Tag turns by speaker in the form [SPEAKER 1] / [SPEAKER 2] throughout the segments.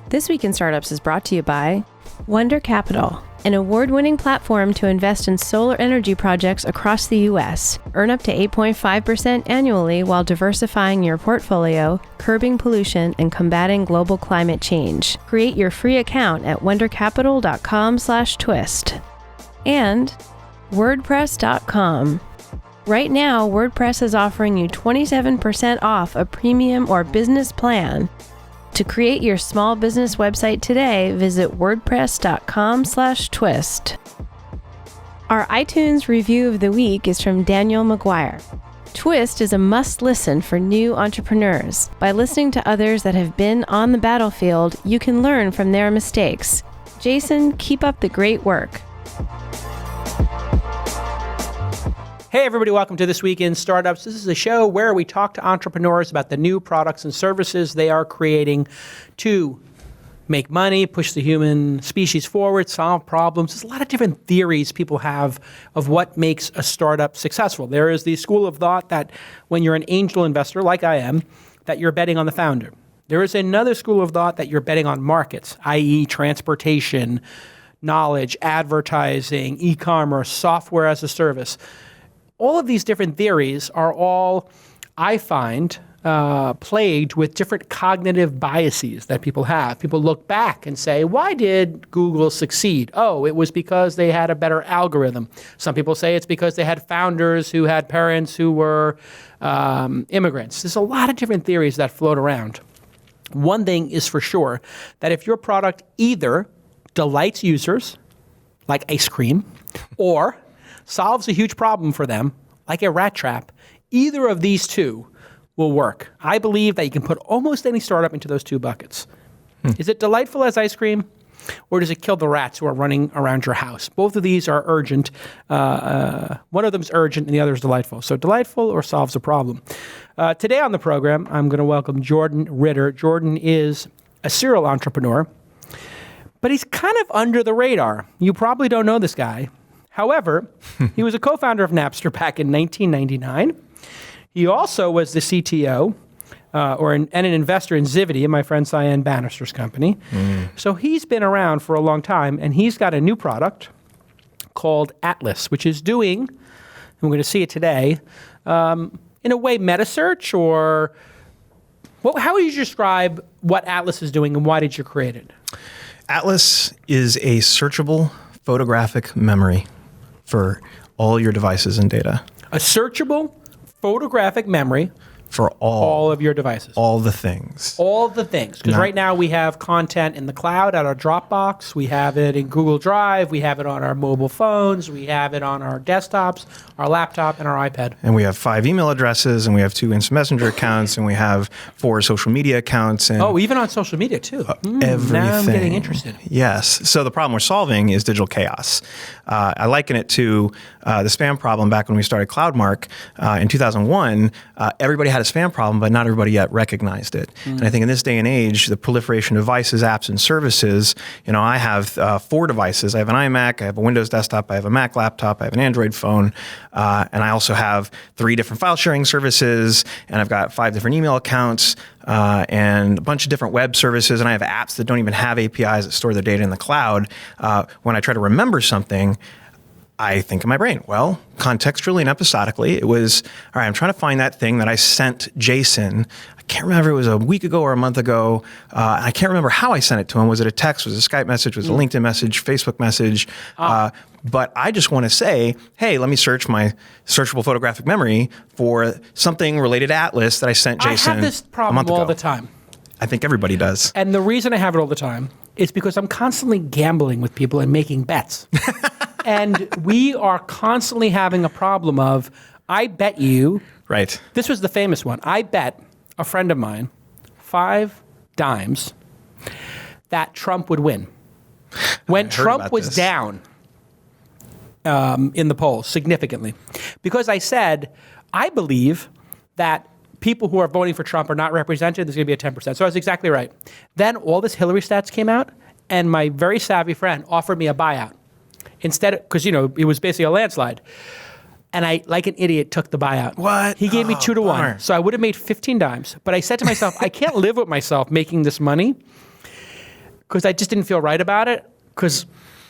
[SPEAKER 1] This Week in Startups is brought to you by Wonder Capital, an award-winning platform to invest in solar energy projects across the U.S. Earn up to 8.5% annually while diversifying your portfolio, curbing pollution, and combating global climate change. Create your free account at wondercapital.com/twist. And WordPress.com. Right now, WordPress is offering you 27% off a premium or business plan. To create your small business website today, visit wordpress.com/twist. Our iTunes review of the week is from Daniel McGuire. Twist is a must-listen for new entrepreneurs. By listening to others that have been on the battlefield, you can learn from their mistakes. Jason, keep up the great work.
[SPEAKER 2] Hey everybody, welcome to This Week in Startups. This is a show where we talk to entrepreneurs about the new products and services they are creating to make money, push the human species forward, solve problems. There's a lot of different theories people have of what makes a startup successful. There is the school of thought that when you're an angel investor, like I am, that you're betting on the founder. There is another school of thought that you're betting on markets, i.e. transportation, knowledge, advertising, e-commerce, software as a service. All of these different theories are all, I find, plagued with different cognitive biases that people have. People look back and say, why did Google succeed? Oh, it was because they had a better algorithm. Some people say it's because they had founders who had parents who were immigrants. There's a lot of different theories that float around. One thing is for sure, that if your product either delights users, like ice cream, or solves a huge problem for them, like a rat trap, either of these two will work. I believe that you can put almost any startup into those two buckets. Is it delightful as ice cream, or does it kill the rats who are running around your house? Both of these are urgent. One of them is urgent and the other is delightful. So delightful or solves a problem. Today on the program, I'm going to welcome Jordan Ritter. Jordan is a serial entrepreneur, but he's kind of under the radar. You probably don't know this guy. However, he was a co-founder of Napster back in 1999. He also was the CTO and an investor in Zivity, my friend Cyan Bannister's company. So he's been around for a long time, and he's got a new product called Atlas, which is doing, and we're going to see it today, in a way, meta search, or how would you describe what Atlas is doing, and why did you create it?
[SPEAKER 3] Atlas is a searchable photographic memory for all your devices and data.
[SPEAKER 2] A searchable photographic memory
[SPEAKER 3] for
[SPEAKER 2] all of your devices.
[SPEAKER 3] All the things.
[SPEAKER 2] All the things. Because right now we have content in the cloud at our Dropbox. We have it in Google Drive. We have it on our mobile phones. We have it on our desktops, our laptop, and our iPad.
[SPEAKER 3] And we have 5 email addresses, and we have 2 Instant Messenger accounts, and we have 4 social media accounts. And
[SPEAKER 2] even on social media, too.
[SPEAKER 3] Everything.
[SPEAKER 2] Now I'm getting interested.
[SPEAKER 3] Yes. So the problem we're solving is digital chaos. I liken it to the spam problem back when we started CloudMark in 2001. Everybody had a spam problem, but not everybody yet recognized it. And I think in this day and age, the proliferation of devices, apps, and services, I have 4 devices. I have an iMac, I have a Windows desktop, I have a Mac laptop, I have an Android phone, and I also have 3 different file sharing services, and I've got 5 different email accounts, and a bunch of different web services, and I have apps that don't even have APIs that store their data in the cloud. When I try to remember something, I think in my brain, well, contextually and episodically, it was, all right, I'm trying to find that thing that I sent Jason. I can't remember if it was a week ago or a month ago. I can't remember how I sent it to him. Was it a text? Was it a Skype message? Was it a LinkedIn message? Facebook message? But I just want to say, hey, let me search my searchable photographic memory for something related to Atlas that I sent Jason a month ago.
[SPEAKER 2] I have this problem all the time.
[SPEAKER 3] I think everybody does.
[SPEAKER 2] And the reason I have it all the time is because I'm constantly gambling with people and making bets. And we are constantly having a problem of, I bet you.
[SPEAKER 3] Right.
[SPEAKER 2] This was the famous one. I bet a friend of mine 5 dimes that Trump would win. When Trump was down in the polls significantly. Because I said, I believe that people who are voting for Trump are not represented. There's going to be a 10%. So I was exactly right. Then all this Hillary stats came out, and my very savvy friend offered me a buyout. Instead, because, it was basically a landslide. And I, like an idiot, took the buyout.
[SPEAKER 3] What?
[SPEAKER 2] He gave me 2 to 1.
[SPEAKER 3] Bummer.
[SPEAKER 2] So I would have made 15 dimes. But I said to myself, I can't live with myself making this money. because I just didn't feel right about it. Because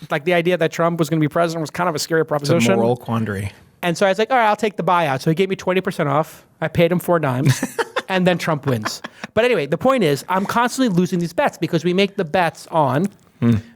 [SPEAKER 2] like the idea that Trump was going to be president was kind of a scary proposition.
[SPEAKER 3] It's a moral quandary.
[SPEAKER 2] And so I was like, all right, I'll take the buyout. So he gave me 20% off. I paid him 4 dimes. And then Trump wins. But anyway, the point is I'm constantly losing these bets because we make the bets on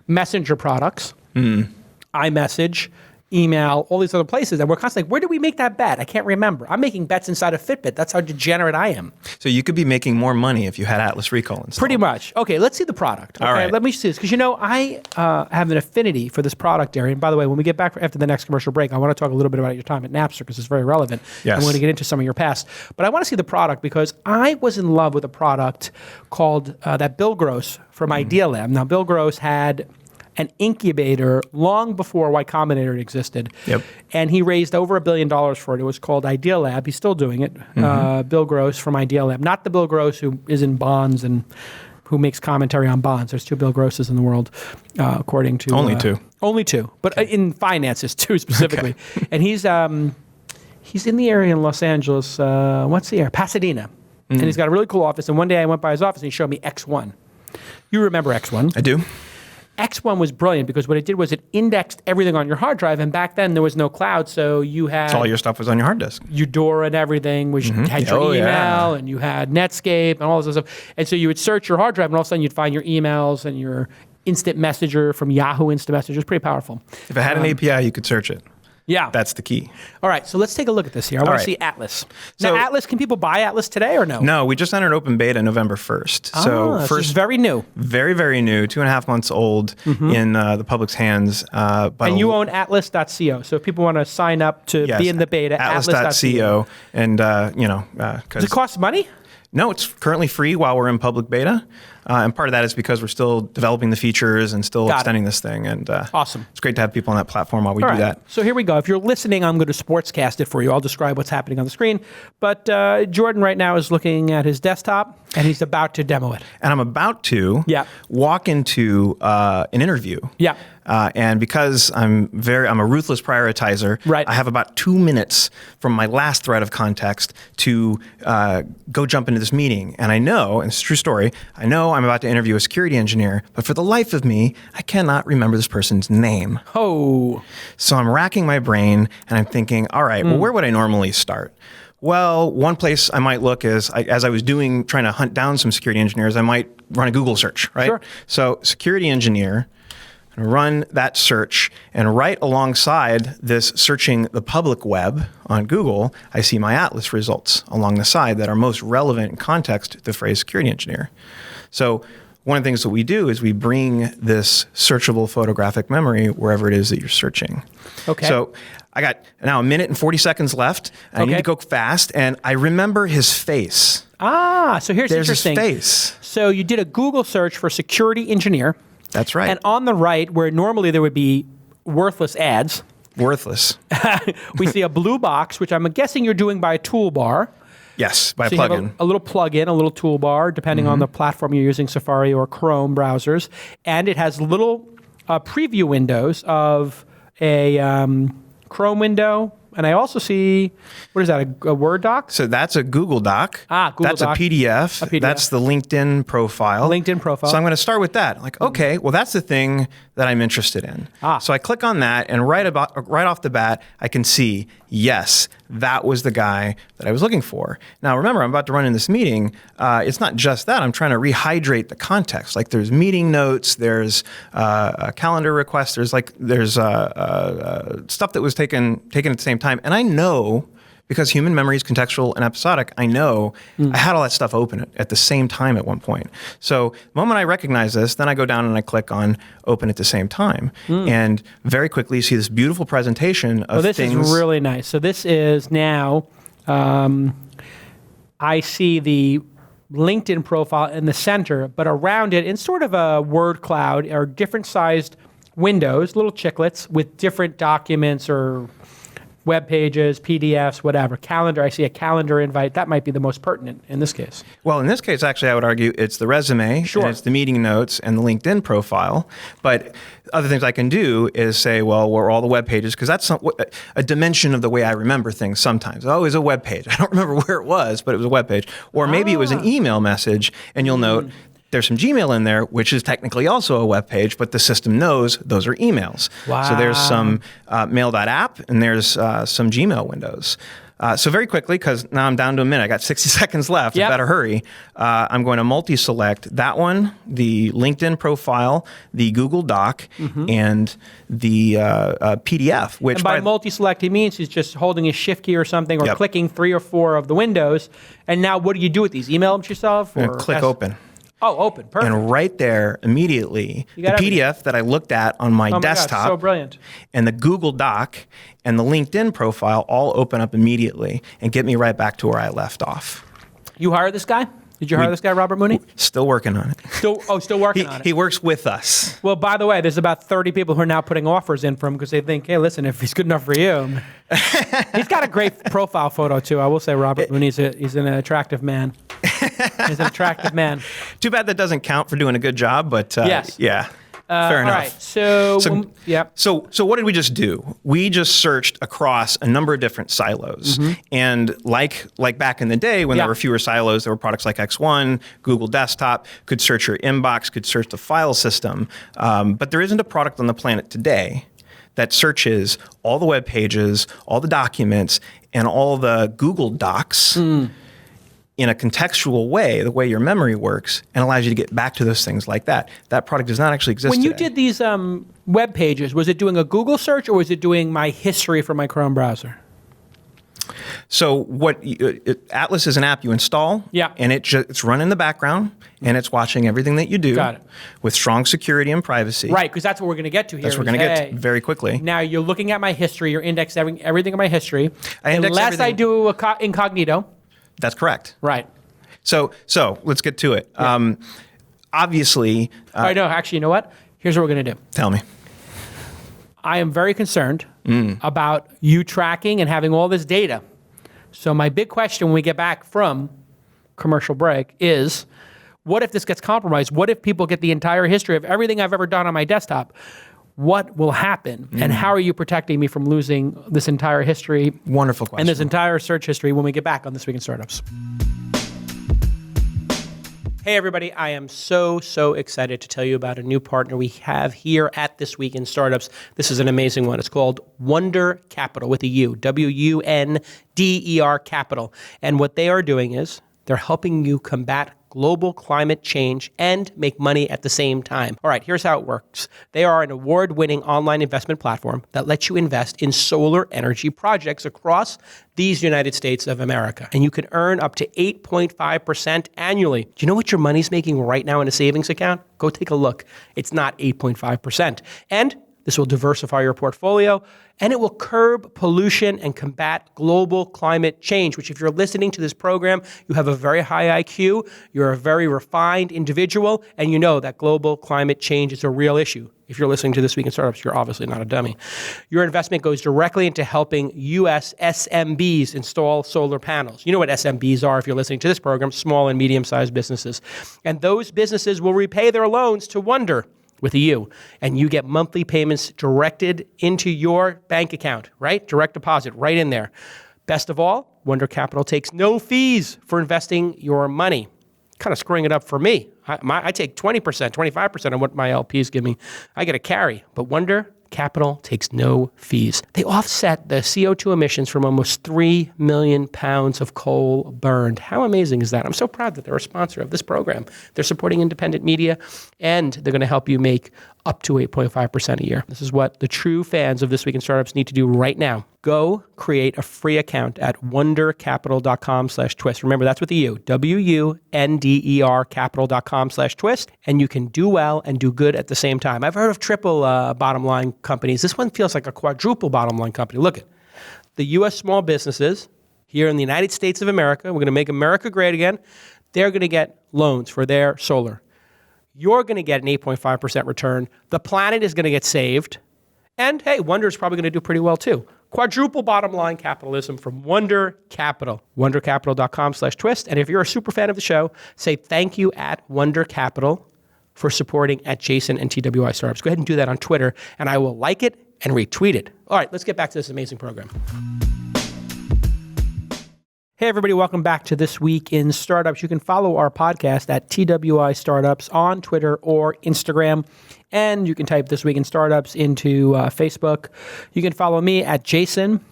[SPEAKER 2] messenger products, iMessage, email, all these other places. And we're constantly like, where did we make that bet? I can't remember. I'm making bets inside of Fitbit. That's how degenerate I am.
[SPEAKER 3] So you could be making more money if you had Atlas Recall installed.
[SPEAKER 2] Pretty much. Okay, let's see the product. Okay,
[SPEAKER 3] All right.
[SPEAKER 2] Let me see this. Because, I have an affinity for this product area. And by the way, when we get back after the next commercial break, I want to talk a little bit about your time at Napster because it's very relevant.
[SPEAKER 3] Yes.
[SPEAKER 2] I'm going to get into some of your past. But I want to see the product because I was in love with a product called that Bill Gross from Idea Lab. Now, Bill Gross had an incubator long before Y Combinator existed.
[SPEAKER 3] Yep.
[SPEAKER 2] And he raised over $1 billion for it. It was called Idea Lab. He's still doing it. Bill Gross from Idea Lab. Not the Bill Gross who is in bonds and who makes commentary on bonds. There's 2 Bill Grosses in the world, according to...
[SPEAKER 3] Only 2.
[SPEAKER 2] Only 2. But in finances, 2 specifically. Okay. And he's in the area in Los Angeles. What's the area? Pasadena. And he's got a really cool office. And one day I went by his office and he showed me X1. You remember X1?
[SPEAKER 3] I do.
[SPEAKER 2] X1 was brilliant because what it did was it indexed everything on your hard drive, and back then there was no cloud, so you had...
[SPEAKER 3] All your stuff was on your hard disk.
[SPEAKER 2] Eudora and everything, which had your email, and you had Netscape and all this other stuff. And so you would search your hard drive, and all of a sudden you'd find your emails and your instant messenger from Yahoo Instant Messenger. It was pretty powerful.
[SPEAKER 3] If it had an API, you could search it.
[SPEAKER 2] Yeah.
[SPEAKER 3] That's the key.
[SPEAKER 2] All right, so let's take a look at this here. I want to see Atlas. Now, Atlas, can people buy Atlas today or no?
[SPEAKER 3] No, we just entered open beta November 1st. So
[SPEAKER 2] first, it's very new.
[SPEAKER 3] Very, very new, 2.5 months old in the public's hands.
[SPEAKER 2] And you own atlas.co. So if people want to sign up to be in the beta,
[SPEAKER 3] atlas.co. And,
[SPEAKER 2] does it cost money?
[SPEAKER 3] No, it's currently free while we're in public beta. And part of that is because we're still developing the features and still extending this thing. And
[SPEAKER 2] awesome.
[SPEAKER 3] It's great to have people on that platform while we do that.
[SPEAKER 2] So here we go. If you're listening, I'm going to sportscast it for you. I'll describe what's happening on the screen. But Jordan right now is looking at his desktop, and he's about to demo it.
[SPEAKER 3] And I'm about to walk into an interview.
[SPEAKER 2] Yeah.
[SPEAKER 3] And because I'm a ruthless prioritizer, I have about 2 minutes from my last thread of context to go jump into this meeting. And I know, and it's a true story, I know I'm about to interview a security engineer, but for the life of me, I cannot remember this person's name.
[SPEAKER 2] Oh.
[SPEAKER 3] So I'm racking my brain and I'm thinking, all right, well, where would I normally start? Well, one place I might look is, as I was trying to hunt down some security engineers, I might run a Google search, right?
[SPEAKER 2] Sure.
[SPEAKER 3] So security engineer, run that search, and right alongside this searching the public web on Google, I see my Atlas results along the side that are most relevant in context to the phrase security engineer. So one of the things that we do is we bring this searchable photographic memory wherever it is that you're searching.
[SPEAKER 2] Okay.
[SPEAKER 3] So I got now 1 minute and 40 seconds left. I need to go fast, and I remember his face.
[SPEAKER 2] So here's interesting.
[SPEAKER 3] There's his face.
[SPEAKER 2] So you did a Google search for security engineer.
[SPEAKER 3] That's right.
[SPEAKER 2] And on the right, where normally there would be worthless ads.
[SPEAKER 3] Worthless.
[SPEAKER 2] We see a blue box, which I'm guessing you're doing by a toolbar.
[SPEAKER 3] Yes, by a
[SPEAKER 2] plugin. You have a little plugin, a little toolbar, depending on the platform you're using, Safari or Chrome browsers. And it has little preview windows of a Chrome window. And I also see, what is that, a Word doc?
[SPEAKER 3] So that's a Google Doc.
[SPEAKER 2] Google
[SPEAKER 3] That's
[SPEAKER 2] Doc.
[SPEAKER 3] a PDF. That's the LinkedIn profile.
[SPEAKER 2] LinkedIn profile.
[SPEAKER 3] So I'm going to start with that. Like, okay, well, that's the thing that I'm interested in. So I click on that, and right off the bat, I can see, yes, that was the guy that I was looking for. Now, remember, I'm about to run in this meeting. It's not just that. I'm trying to rehydrate the context. Like, there's meeting notes, there's a calendar request, there's stuff that was taken at the same time. And I know, because human memory is contextual and episodic, I know I had all that stuff open at the same time at one point. So the moment I recognize this, then I go down and I click on open at the same time. And very quickly you see this beautiful presentation of
[SPEAKER 2] this
[SPEAKER 3] things.
[SPEAKER 2] This is really nice. So this is now, I see the LinkedIn profile in the center, but around it in sort of a word cloud are different sized windows, little chiclets with different documents or web pages, PDFs, whatever. Calendar, I see a calendar invite. That might be the most pertinent in this case.
[SPEAKER 3] Well, in this case, actually, I would argue it's the resume, and it's the meeting notes, and the LinkedIn profile. But other things I can do is say, well, where are all the web pages? Because that's a dimension of the way I remember things sometimes. Oh, it was a web page. I don't remember where it was, but it was a web page. Or maybe it was an email message, and you'll note There's some Gmail in there, which is technically also a web page, but the system knows those are emails.
[SPEAKER 2] Wow.
[SPEAKER 3] So there's some mail.app and there's some Gmail windows. So very quickly, because now I'm down to a minute, I got 60 seconds left, I better hurry. I'm going to multi-select that one, the LinkedIn profile, the Google Doc, and the PDF. Which
[SPEAKER 2] and by multi-select, he means he's just holding his shift key or something, or clicking 3 or 4 of the windows. And now what do you do with these? Email them to yourself? Or
[SPEAKER 3] click open.
[SPEAKER 2] Oh, open. Perfect.
[SPEAKER 3] And right there, immediately, the PDF that I looked at on my desktop,
[SPEAKER 2] God, so brilliant,
[SPEAKER 3] and the Google Doc and the LinkedIn profile all open up immediately and get me right back to where I left off.
[SPEAKER 2] You hired this guy? Did you hire this guy, Robert Mooney?
[SPEAKER 3] Still working on it.
[SPEAKER 2] Still working on it.
[SPEAKER 3] He works with us.
[SPEAKER 2] Well, by the way, there's about 30 people who are now putting offers in for him because they think, hey, listen, if he's good enough for you. He's got a great profile photo, too. I will say Robert Mooney, he's an attractive man. He's an attractive man.
[SPEAKER 3] Too bad that doesn't count for doing a good job, but
[SPEAKER 2] yes.
[SPEAKER 3] Yeah. Fair enough.
[SPEAKER 2] All right,
[SPEAKER 3] So what did we just do? We just searched across a number of different silos. And like back in the day when there were fewer silos, there were products like X1, Google Desktop, could search your inbox, could search the file system. But there isn't a product on the planet today that searches all the web pages, all the documents, and all the Google Docs in a contextual way, the way your memory works, and allows you to get back to those things like that. That product does not actually exist
[SPEAKER 2] When you
[SPEAKER 3] today.
[SPEAKER 2] did these web pages, was it doing a Google search or was it doing my history from my Chrome browser?
[SPEAKER 3] So Atlas is an app you install, and it's run in the background, and it's watching everything that you do with strong security and privacy.
[SPEAKER 2] Right, because that's what we're going to get to here.
[SPEAKER 3] That's what we're going to get to very quickly.
[SPEAKER 2] Now you're looking at my history, you're indexing everything in my history.
[SPEAKER 3] Unless
[SPEAKER 2] I do incognito.
[SPEAKER 3] That's correct.
[SPEAKER 2] Right.
[SPEAKER 3] So let's get to it. Obviously.
[SPEAKER 2] No, actually, you know what? Here's what we're going to do.
[SPEAKER 3] Tell me.
[SPEAKER 2] I am very concerned about you tracking and having all this data. So my big question when we get back from commercial break is, what if this gets compromised? What if people get the entire history of everything I've ever done on my desktop? What will happen? And how are you protecting me from losing this entire history?
[SPEAKER 3] Wonderful question.
[SPEAKER 2] And this entire search history when we get back on This Week in Startups. Hey everybody, I am so excited to tell you about a new partner we have here at This Week in Startups. This is an amazing one. It's called Wunder Capital with a U, W-U-N-D-E-R Capital. And what they are doing is they're helping you combat global climate change and make money at the same time. All right, here's how it works. They are an award-winning online investment platform that lets you invest in solar energy projects across these United States of America. And you can earn up to 8.5% annually. Do you know what your money's making right now in a savings account? Go take a look. It's not 8.5%. And this will diversify your portfolio, and it will curb pollution and combat global climate change, which if you're listening to this program, you have a very high IQ, you're a very refined individual, and you know that global climate change is a real issue. If you're listening to This Week in Startups, you're obviously not a dummy. Your investment goes directly into helping U.S. SMBs install solar panels. You know what SMBs are if you're listening to this program, small and medium-sized businesses. And those businesses will repay their loans to Wunder with a U, and you get monthly payments directed into your bank account, right? Direct deposit right in there. Best of all, Wunder Capital takes no fees for investing your money. Kind of screwing it up for me. I take 20%, 25% of what my LPs give me. I get a carry, but Wunder Capital takes no fees. They offset the CO2 emissions from almost 3 million pounds of coal burned. How amazing is that? I'm so proud that they're a sponsor of this program. They're supporting independent media, and they're going to help you make up to 8.5% a year. This is what the true fans of This Week in Startups need to do right now. Go create a free account at wundercapital.com/twist. Remember, that's with a U, W-U-N-D-E-R capital.com/twist, and you can do well and do good at the same time. I've heard of triple bottom line companies. This one feels like a quadruple bottom line company. Look at the U.S. small businesses here in the United States of America. We're going to make America great again. They're going to get loans for their solar. You're going to get an 8.5% return. The planet is going to get saved. And hey, Wunder is probably going to do pretty well too. Quadruple bottom line capitalism from Wunder Capital. Wundercapital.com/twist. And if you're a super fan of the show, say thank you at Wunder Capital for supporting at Jason and TWI Startups. Go ahead and do that on Twitter, and I will like it and retweet it. All right, let's get back to this amazing program. Hey, everybody, welcome back to This Week in Startups. You can follow our podcast at TWI Startups on Twitter or Instagram, and you can type This Week in Startups into Facebook. You can follow me at Jason,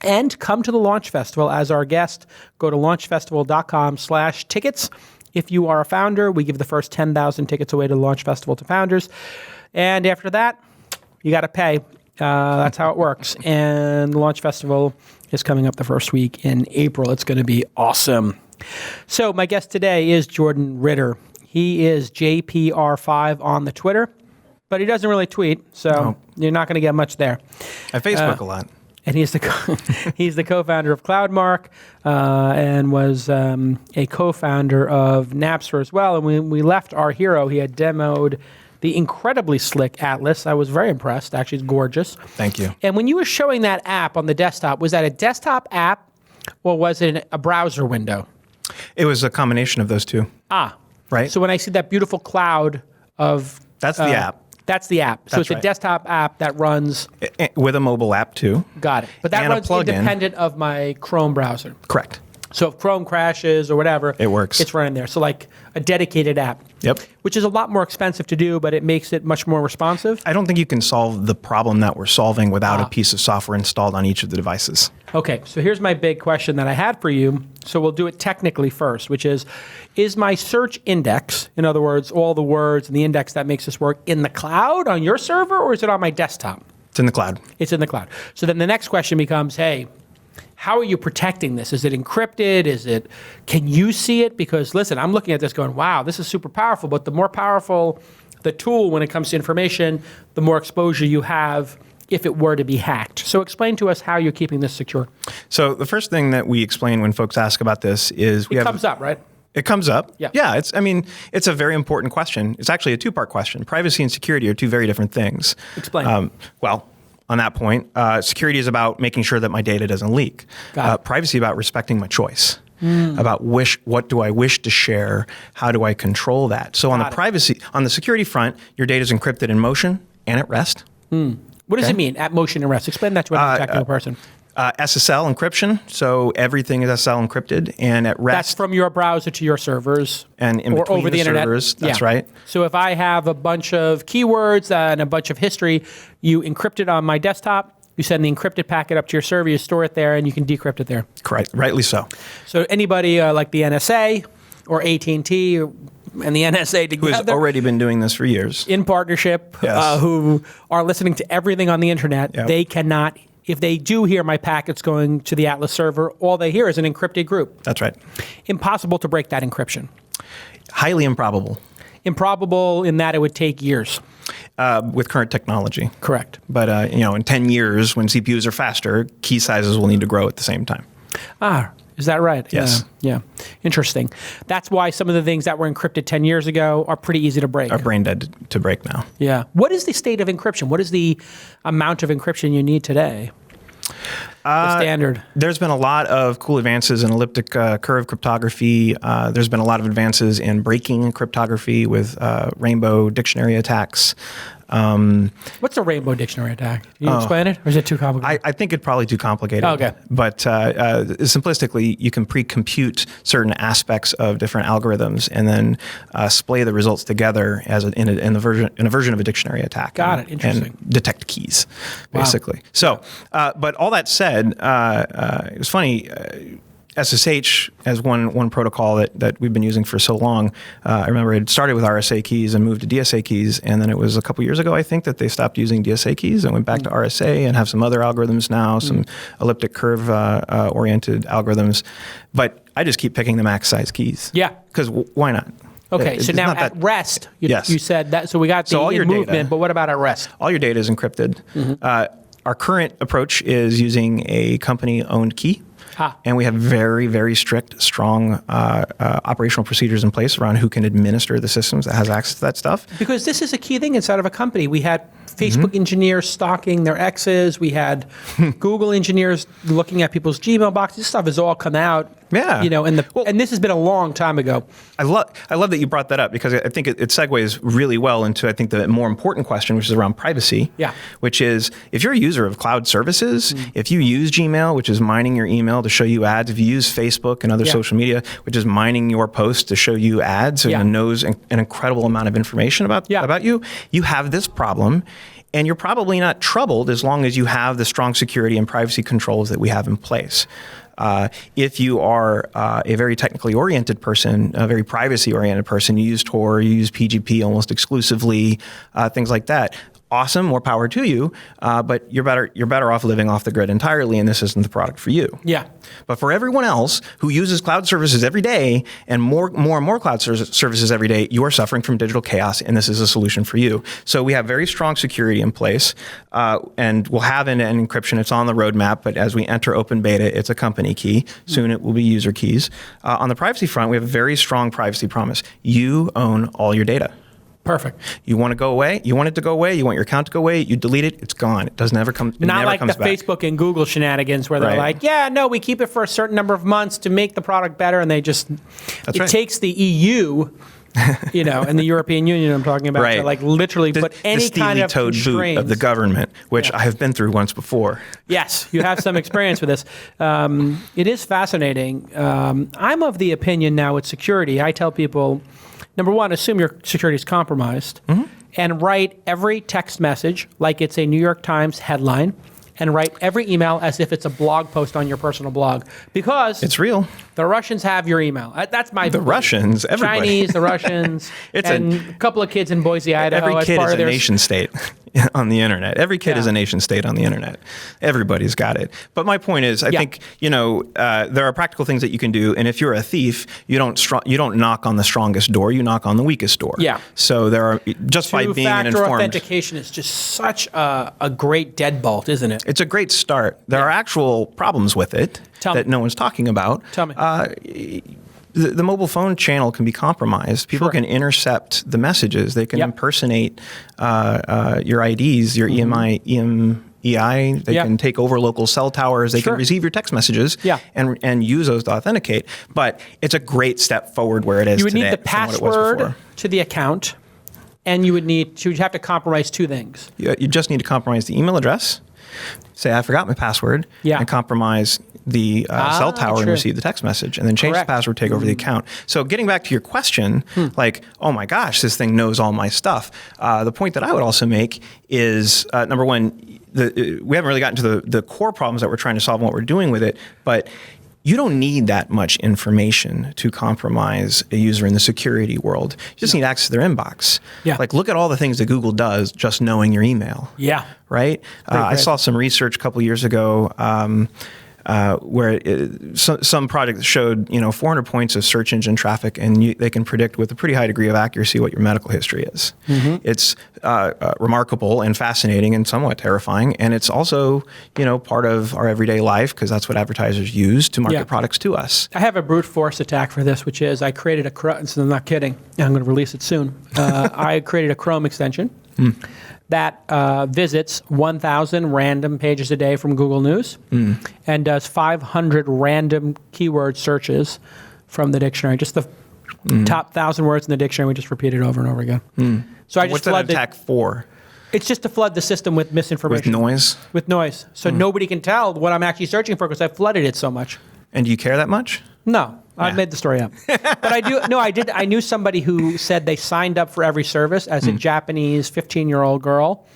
[SPEAKER 2] and come to the Launch Festival as our guest. Go to launchfestival.com/tickets. If you are a founder, we give the first 10,000 tickets away to the Launch Festival to founders. And after that, you got to pay. That's how it works. And the Launch Festival is coming up the first week in April. It's going to be awesome. So my guest today is Jordan Ritter. He is JPR5 on the Twitter, but he doesn't really tweet, so you're not going to get much there.
[SPEAKER 3] I Facebook a lot.
[SPEAKER 2] And he's the co-founder of CloudMark and was a co-founder of Napster as well. And when we left our hero, he had demoed the incredibly slick Atlas. I was very impressed. Actually, it's gorgeous.
[SPEAKER 3] Thank you.
[SPEAKER 2] And when you were showing that app on the desktop, was that a desktop app or was it a browser window?
[SPEAKER 3] It was a combination of those two. Right.
[SPEAKER 2] So when I see that beautiful cloud of...
[SPEAKER 3] That's the app.
[SPEAKER 2] That's the app. So
[SPEAKER 3] That's
[SPEAKER 2] it's a desktop app that runs...
[SPEAKER 3] With a mobile app, too.
[SPEAKER 2] Got it. But that
[SPEAKER 3] And a
[SPEAKER 2] runs
[SPEAKER 3] plugin.
[SPEAKER 2] independent of my Chrome browser.
[SPEAKER 3] Correct.
[SPEAKER 2] So if Chrome crashes or whatever,
[SPEAKER 3] It works.
[SPEAKER 2] It's running there. So like a dedicated app.
[SPEAKER 3] Yep.
[SPEAKER 2] Which is a lot more expensive to do, but it makes it much more responsive.
[SPEAKER 3] I don't think you can solve the problem that we're solving without a piece of software installed on each of the devices.
[SPEAKER 2] Okay, so here's my big question that I had for you. So we'll do it technically first, which is my search index, in other words, all the words and the index that makes this work, in the cloud on your server, or is it on my desktop?
[SPEAKER 3] It's in the cloud.
[SPEAKER 2] It's in the cloud. So then the next question becomes, hey, how are you protecting this? Is it encrypted? Can you see it? Because listen, I'm looking at this going, wow, this is super powerful, but the more powerful the tool when it comes to information, the more exposure you have if it were to be hacked. So explain to us how you're keeping this secure.
[SPEAKER 3] So the first thing that we explain when folks ask about this is
[SPEAKER 2] It comes up, right?
[SPEAKER 3] It comes up.
[SPEAKER 2] Yeah.
[SPEAKER 3] Yeah. It's a very important question. It's actually a two-part question. Privacy and security are two very different things.
[SPEAKER 2] Explain.
[SPEAKER 3] On that point, security is about making sure that my data doesn't leak.
[SPEAKER 2] Got it.
[SPEAKER 3] Privacy about respecting my choice. About what do I wish to share? How do I control that? So on the security front, your data is encrypted in motion and at rest.
[SPEAKER 2] What does it mean, at motion and rest? Explain that to a technical person.
[SPEAKER 3] SSL encryption, so everything is SSL encrypted, and at rest.
[SPEAKER 2] That's from your browser to your servers.
[SPEAKER 3] And in
[SPEAKER 2] or
[SPEAKER 3] between
[SPEAKER 2] over the internet.
[SPEAKER 3] servers, that's right.
[SPEAKER 2] So if I have a bunch of keywords and a bunch of history, you encrypt it on my desktop, you send the encrypted packet up to your server, you store it there, and you can decrypt it there.
[SPEAKER 3] Correct, rightly so.
[SPEAKER 2] So anybody like the NSA or AT&T and the NSA together,
[SPEAKER 3] Who has already been doing this for years.
[SPEAKER 2] in partnership,
[SPEAKER 3] Yes.
[SPEAKER 2] who are listening to everything on the internet,
[SPEAKER 3] Yep.
[SPEAKER 2] they cannot, if they do hear my packets going to the Atlas server, all they hear is an encrypted group.
[SPEAKER 3] That's right.
[SPEAKER 2] Impossible to break that encryption.
[SPEAKER 3] Highly improbable.
[SPEAKER 2] Improbable in that it would take years.
[SPEAKER 3] With current technology.
[SPEAKER 2] Correct.
[SPEAKER 3] But in 10 years, when CPUs are faster, key sizes will need to grow at the same time.
[SPEAKER 2] Is that right?
[SPEAKER 3] Yes.
[SPEAKER 2] Yeah. Interesting. That's why some of the things that were encrypted 10 years ago are pretty easy to break.
[SPEAKER 3] Are brain dead to break now.
[SPEAKER 2] Yeah. What is the state of encryption? What is the amount of encryption you need today? The standard.
[SPEAKER 3] There's been a lot of cool advances in elliptic curve cryptography. There's been a lot of advances in breaking cryptography with rainbow dictionary attacks.
[SPEAKER 2] What's a rainbow dictionary attack? Can you explain it? Or is it too complicated?
[SPEAKER 3] I think it's probably too complicated.
[SPEAKER 2] Okay.
[SPEAKER 3] But simplistically, you can pre-compute certain aspects of different algorithms and then splay the results together as in a version of a dictionary attack.
[SPEAKER 2] Got it. Interesting.
[SPEAKER 3] And detect keys, basically. Wow. So, but all that said, it was funny. SSH as one protocol that we've been using for so long. I remember it started with RSA keys and moved to DSA keys, and then it was a couple years ago, I think, that they stopped using DSA keys and went back to RSA and have some other algorithms now, some elliptic curve oriented algorithms. But I just keep picking the max size keys.
[SPEAKER 2] Yeah.
[SPEAKER 3] Because why not?
[SPEAKER 2] Okay, so now at rest, you said that. So we got the movement, data, but what about at rest?
[SPEAKER 3] All your data is encrypted. Our current approach is using a company-owned key. And we have very, very strict, strong operational procedures in place around who can administer the systems that has access to that stuff.
[SPEAKER 2] Because this is a key thing inside of a company. We had Facebook engineers stalking their exes. We had Google engineers looking at people's Gmail boxes. This stuff has all come out.
[SPEAKER 3] Yeah.
[SPEAKER 2] And this has been a long time ago.
[SPEAKER 3] I love that you brought that up, because I think it segues really well into, I think, the more important question, which is around privacy.
[SPEAKER 2] Yeah.
[SPEAKER 3] Which is, if you're a user of cloud services, if you use Gmail, which is mining your email to show you ads, if you use Facebook and other social media, which is mining your posts to show you ads and knows an incredible amount of information about you, you have this problem. And you're probably not troubled as long as you have the strong security and privacy controls that we have in place. If you are a very technically oriented person, a very privacy oriented person, you use Tor, you use PGP almost exclusively, things like that. Awesome, more power to you, but you're better off living off the grid entirely, and this isn't the product for you.
[SPEAKER 2] Yeah.
[SPEAKER 3] But for everyone else who uses cloud services every day, and more and more cloud services every day, you are suffering from digital chaos, and this is a solution for you. So we have very strong security in place, and we'll have end-to-end encryption. It's on the roadmap, but as we enter open beta, it's a company key. Soon it will be user keys. On the privacy front, we have a very strong privacy promise. You own all your data.
[SPEAKER 2] Perfect.
[SPEAKER 3] You want it to go away? You want it to go away? You want your account to go away? You delete it, it's gone. It doesn't ever come.
[SPEAKER 2] Not like the Facebook and Google shenanigans where they're like, yeah, no, we keep it for a certain number of months to make the product better, and they just takes the EU, and the European Union I'm talking about, to like literally put any kind of
[SPEAKER 3] toad boot of the government, which I have been through once before.
[SPEAKER 2] Yes, you have some experience with this. It is fascinating. I'm of the opinion now with security. I tell people, number one, assume your security is compromised, and write every text message like it's a New York Times headline, and write every email as if it's a blog post on your personal blog, because
[SPEAKER 3] it's real.
[SPEAKER 2] The Russians have your email. That's my
[SPEAKER 3] the Russians, everybody.
[SPEAKER 2] Chinese, the Russians, and a couple of kids in Boise, Idaho.
[SPEAKER 3] Every kid
[SPEAKER 2] as part
[SPEAKER 3] is
[SPEAKER 2] of their
[SPEAKER 3] a nation state on the internet. Every kid is a nation state on the internet. Everybody's got it. But my point is, I think there are practical things that you can do, and if you're a thief, you don't knock on the strongest door. You knock on the weakest door.
[SPEAKER 2] Yeah.
[SPEAKER 3] So there are just by being an informed.
[SPEAKER 2] Two-factor authentication is just such a great deadbolt, isn't it?
[SPEAKER 3] It's a great start. There are actual problems with it that no one's talking about.
[SPEAKER 2] Tell me.
[SPEAKER 3] The mobile phone channel can be compromised. People can intercept the messages. They can impersonate your IDs, your EMEI. They can take over local cell towers. They can receive your text messages and use those to authenticate. But it's a great step forward where it is today.
[SPEAKER 2] You would need the password to the account, and you would have to compromise two things.
[SPEAKER 3] You just need to compromise the email address. Say, I forgot my password, and compromise the cell tower and receive the text message, and then change the password, take over the account. So getting back to your question, like, oh my gosh, this thing knows all my stuff. The point that I would also make is, number one, we haven't really gotten to the core problems that we're trying to solve and what we're doing with it, but you don't need that much information to compromise a user in the security world. You just need access to their inbox. Yeah. Like, look at all the things that Google does just knowing your email. Yeah. Right? I saw some research a couple years ago where some project showed 400 points of search engine traffic, and they can predict with a pretty high degree of accuracy what your medical history is. It's remarkable and fascinating and somewhat terrifying, and it's also part of our everyday life, because that's what advertisers use to market products to us.
[SPEAKER 2] I have a brute force attack for this, which is I created so I'm not kidding. I'm going to release it soon. I created a Chrome extension that visits 1,000 random pages a day from Google News and does 500 random keyword searches from the dictionary. Just the top 1,000 words in the dictionary, we just repeat it over and over again. So I just
[SPEAKER 3] What's that attack for?
[SPEAKER 2] It's just to flood the system with misinformation.
[SPEAKER 3] With noise?
[SPEAKER 2] With noise. So nobody can tell what I'm actually searching for because I flooded it so much.
[SPEAKER 3] And do you care that much?
[SPEAKER 2] No. I made the story up. But I do. No, I did. I knew somebody who said they signed up for every service as a Japanese 15-year-old girl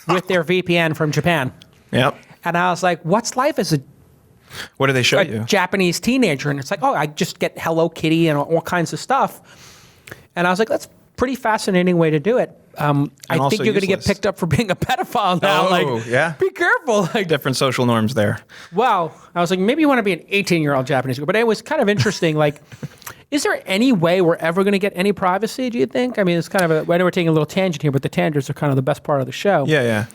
[SPEAKER 2] with their VPN from Japan.
[SPEAKER 3] Yep.
[SPEAKER 2] And I was like, what's life as
[SPEAKER 3] what do they show you?
[SPEAKER 2] Japanese teenager? And it's like, I just get Hello Kitty and all kinds of stuff. And I was like, that's a pretty fascinating way to do it. I think you're going to get picked up for being a pedophile now. Be careful.
[SPEAKER 3] Different social norms there.
[SPEAKER 2] Wow. I was like, maybe you want to be an 18-year-old Japanese girl. But it was kind of interesting. Is there any way we're ever going to get any privacy, do you think? I mean, it's kind of I know we're taking a little tangent here, but the tangents are kind of the best part of the show.
[SPEAKER 3] Yeah.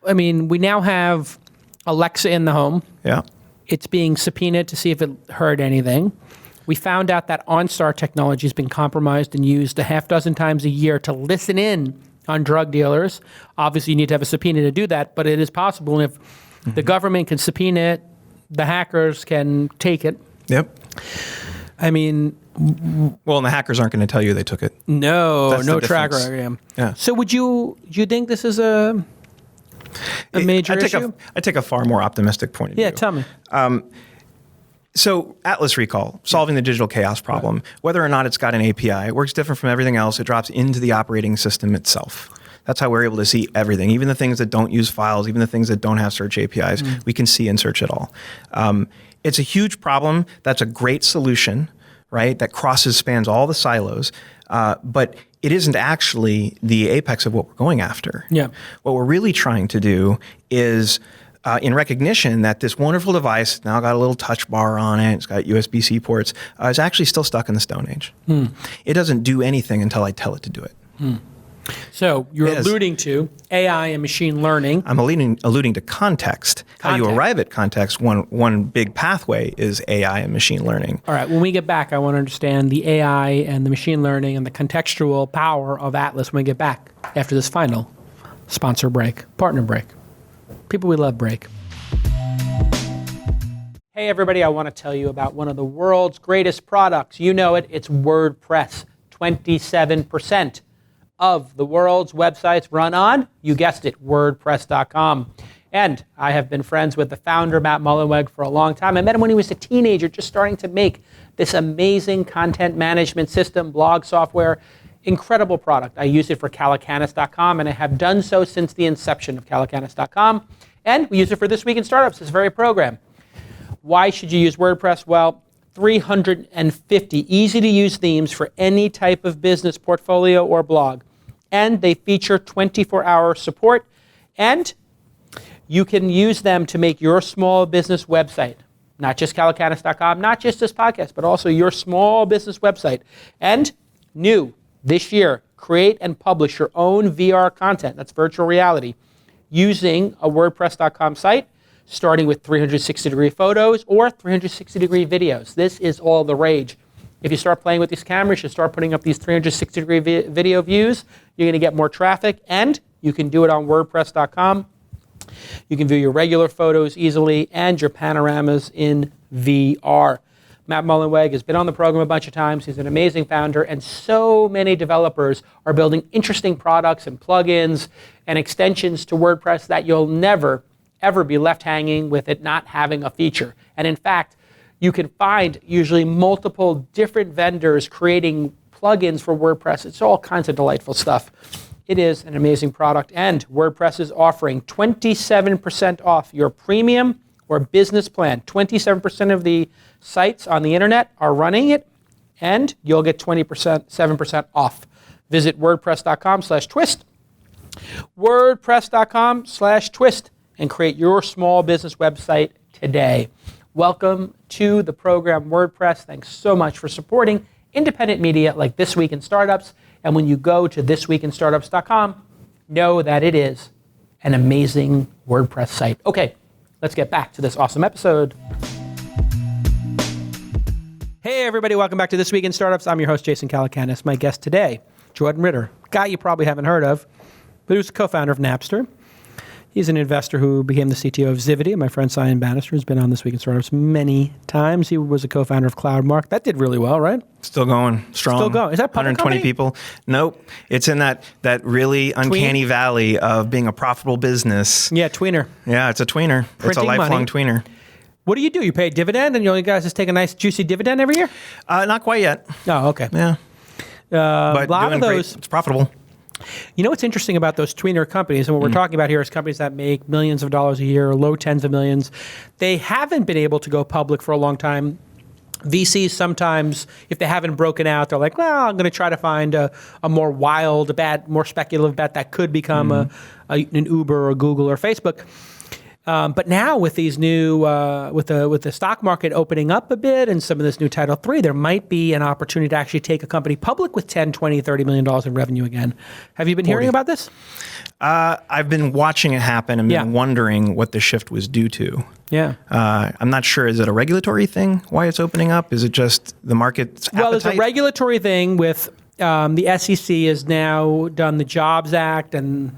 [SPEAKER 2] I mean, we now have Alexa in the home.
[SPEAKER 3] Yeah.
[SPEAKER 2] It's being subpoenaed to see if it heard anything. We found out that OnStar technology has been compromised and used a half dozen times a year to listen in on drug dealers. Obviously, you need to have a subpoena to do that, but it is possible. And if the government can subpoena it, the hackers can take it.
[SPEAKER 3] Yep.
[SPEAKER 2] I mean,
[SPEAKER 3] well, and the hackers aren't going to tell you they took it.
[SPEAKER 2] No track
[SPEAKER 3] difference.
[SPEAKER 2] record.
[SPEAKER 3] Yeah.
[SPEAKER 2] So do you think this is a major issue?
[SPEAKER 3] I take a far more optimistic point of view.
[SPEAKER 2] Yeah, tell me.
[SPEAKER 3] So Atlas Recall, solving the digital chaos problem, whether or not it's got an API, it works different from everything else. It drops into the operating system itself. That's how we're able to see everything, even the things that don't use files, even the things that don't have search APIs, we can see and search it all. It's a huge problem. That's a great solution, right? That spans all the silos, but it isn't actually the apex of what we're going after.
[SPEAKER 2] Yeah.
[SPEAKER 3] What we're really trying to do is in recognition that this wonderful device now got a little touch bar on it, it's got USB-C ports, is actually still stuck in the Stone Age. It doesn't do anything until I tell it to do it.
[SPEAKER 2] So you're alluding to AI and machine learning.
[SPEAKER 3] I'm alluding to context. How you arrive at context, one big pathway is AI and machine learning.
[SPEAKER 2] All right, when we get back, I want to understand the AI and the machine learning and the contextual power of Atlas when we get back after this final sponsor break, partner break. People we love break. Hey everybody, I want to tell you about one of the world's greatest products. You know it, it's WordPress. 27% of the world's websites run on, you guessed it, WordPress.com. And I have been friends with the founder, Matt Mullenweg, for a long time. I met him when he was a teenager, just starting to make this amazing content management system, blog software. Incredible product. I use it for Calacanis.com, and I have done so since the inception of Calacanis.com. And we use it for This Week in Startups, this very program. Why should you use WordPress? Well, 350 easy-to-use themes for any type of business, portfolio, or blog. And they feature 24-hour support, and you can use them to make your small business website. Not just Calacanis.com, not just this podcast, but also your small business website. And new this year, create and publish your own VR content, that's virtual reality, using a WordPress.com site, starting with 360-degree photos or 360-degree videos. This is all the rage. If you start playing with these cameras, you start putting up these 360-degree video views, you're going to get more traffic, and you can do it on WordPress.com. You can view your regular photos easily and your panoramas in VR. Matt Mullenweg has been on the program a bunch of times. He's an amazing founder, and so many developers are building interesting products and plugins and extensions to WordPress that you'll never, ever be left hanging with it not having a feature. And in fact, you can find usually multiple different vendors creating plugins for WordPress. It's all kinds of delightful stuff. It is an amazing product, and WordPress is offering 27% off your premium or business plan. 27% of the sites on the internet are running it, and you'll get 7% off. Visit WordPress.com/twist. WordPress.com/twist and create your small business website today. Welcome to the program WordPress. Thanks so much for supporting independent media like This Week in Startups. And when you go to thisweekinstartups.com, know that it is an amazing WordPress site. Okay, let's get back to this awesome episode. Hey everybody, welcome back to This Week in Startups. I'm your host, Jason Calacanis. My guest today, Jordan Ritter, guy you probably haven't heard of, but who's the co-founder of Napster. He's an investor who became the CTO of Zivity. My friend Simon Bannister has been on This Week in Startups many times. He was a co-founder of CloudMark. That did really well, right?
[SPEAKER 3] Still going strong.
[SPEAKER 2] Still going. Is that a public
[SPEAKER 3] 120
[SPEAKER 2] company?
[SPEAKER 3] people. Nope. It's in that really uncanny valley of being a profitable business.
[SPEAKER 2] Yeah, tweener.
[SPEAKER 3] Yeah, it's a tweener. It's a
[SPEAKER 2] Printing
[SPEAKER 3] lifelong
[SPEAKER 2] money.
[SPEAKER 3] tweener.
[SPEAKER 2] What do? You pay a dividend, and you guys just take a nice juicy dividend every year?
[SPEAKER 3] Not quite yet.
[SPEAKER 2] Oh, okay.
[SPEAKER 3] Yeah.
[SPEAKER 2] A
[SPEAKER 3] But
[SPEAKER 2] lot
[SPEAKER 3] doing
[SPEAKER 2] of those.
[SPEAKER 3] great. It's profitable.
[SPEAKER 2] You know what's interesting about those tweener companies, and what we're talking about here is companies that make millions of dollars a year, or low tens of millions. They haven't been able to go public for a long time. VCs sometimes, if they haven't broken out, they're like, well, I'm going to try to find a more wild, a bad, more speculative bet that could become an Uber or Google or Facebook. But now with these new, with the stock market opening up a bit and some of this new Title III, there might be an opportunity to actually take a company public with $10, $20, $30 million in revenue again. Have you been hearing about this?
[SPEAKER 3] I've been watching it happen and been wondering what the shift was due to.
[SPEAKER 2] Yeah.
[SPEAKER 3] I'm not sure. Is it a regulatory thing, why it's opening up? Is it just the market's appetite?
[SPEAKER 2] Well, there's a regulatory thing with The SEC has now done the Jobs Act, and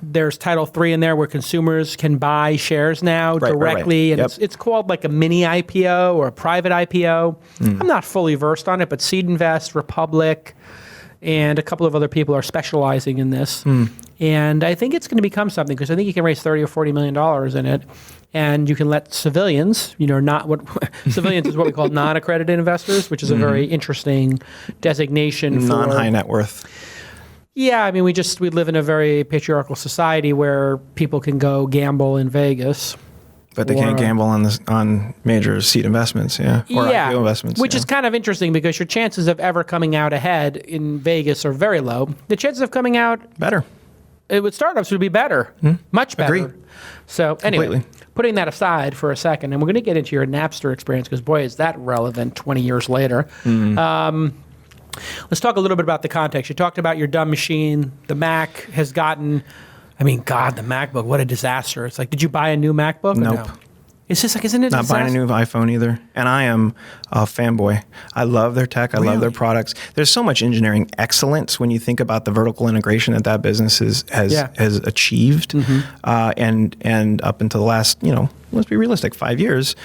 [SPEAKER 2] there's Title III in there where consumers can buy shares now directly, and it's called like a mini IPO or a private IPO. I'm not fully versed on it, but Seed Invest, Republic, and a couple of other people are specializing in this. And I think it's going to become something, because I think you can raise $30 or $40 million in it, and you can let civilians, not what civilians is what we call non-accredited investors, which is a very interesting designation for
[SPEAKER 3] non-high net worth.
[SPEAKER 2] Yeah, I mean, we live in a very patriarchal society where people can go gamble in Vegas.
[SPEAKER 3] But they can't gamble on major seed investments, or IPO investments.
[SPEAKER 2] Which is kind of interesting, because your chances of ever coming out ahead in Vegas are very low. The chances of coming out
[SPEAKER 3] better
[SPEAKER 2] with startups would be better, much better.
[SPEAKER 3] Agree.
[SPEAKER 2] So anyway,
[SPEAKER 3] Completely.
[SPEAKER 2] Putting that aside for a second, and we're going to get into your Napster experience, because boy, is that relevant 20 years later. Let's talk a little bit about the context. You talked about your dumb machine. The Mac has gotten, the MacBook, what a disaster. It's like, did you buy a new MacBook?
[SPEAKER 3] Nope.
[SPEAKER 2] No? It's just like, isn't it a
[SPEAKER 3] Not
[SPEAKER 2] disaster?
[SPEAKER 3] buying a new iPhone either. And I am a fanboy. I love their tech. I love their products. There's so much engineering excellence when you think about the vertical integration that business has achieved. And up until the last, let's be realistic, 5 years,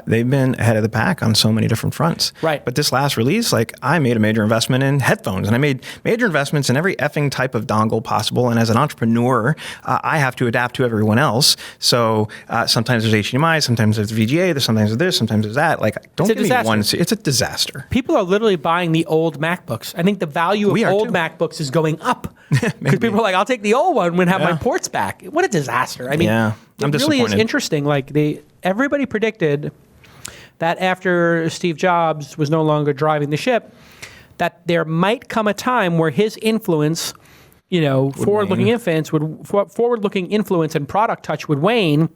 [SPEAKER 3] they've been ahead of the pack on so many different fronts.
[SPEAKER 2] Right.
[SPEAKER 3] But this last release, I made a major investment in headphones, and I made major investments in every effing type of dongle possible. And as an entrepreneur, I have to adapt to everyone else. So sometimes there's HDMI, sometimes there's VGA, sometimes there's this, sometimes there's that. Don't give me one. It's a disaster.
[SPEAKER 2] People are literally buying the old MacBooks. I think the value of old MacBooks is going up. Because people are like, I'll take the old one and have my ports back. What a disaster. I mean,
[SPEAKER 3] I'm
[SPEAKER 2] it really is interesting. Everybody predicted that after Steve Jobs was no longer driving the ship, that there might come a time where his influence, forward-looking influence and product touch would wane.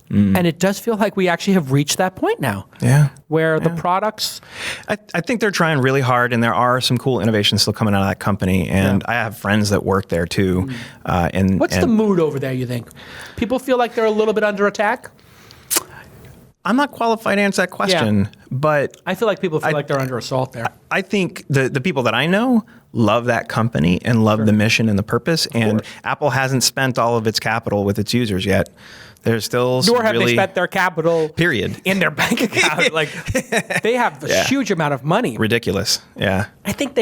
[SPEAKER 2] And it does feel like we actually have reached that point now.
[SPEAKER 3] Yeah.
[SPEAKER 2] Where the products...
[SPEAKER 3] I think they're trying really hard, and there are some cool innovations still coming out of that company. And I have friends that work there too.
[SPEAKER 2] What's the mood over there, you think? People feel like they're a little bit under attack?
[SPEAKER 3] I'm not qualified to answer that question, but...
[SPEAKER 2] I feel like people feel like they're under assault there.
[SPEAKER 3] I think the people that I know love that company and love the mission and the purpose, and Apple hasn't spent all of its capital with its users yet. There's still
[SPEAKER 2] Nor have they spent their capital in their bank account. They have a huge amount of money.
[SPEAKER 3] Ridiculous. Yeah.
[SPEAKER 2] I think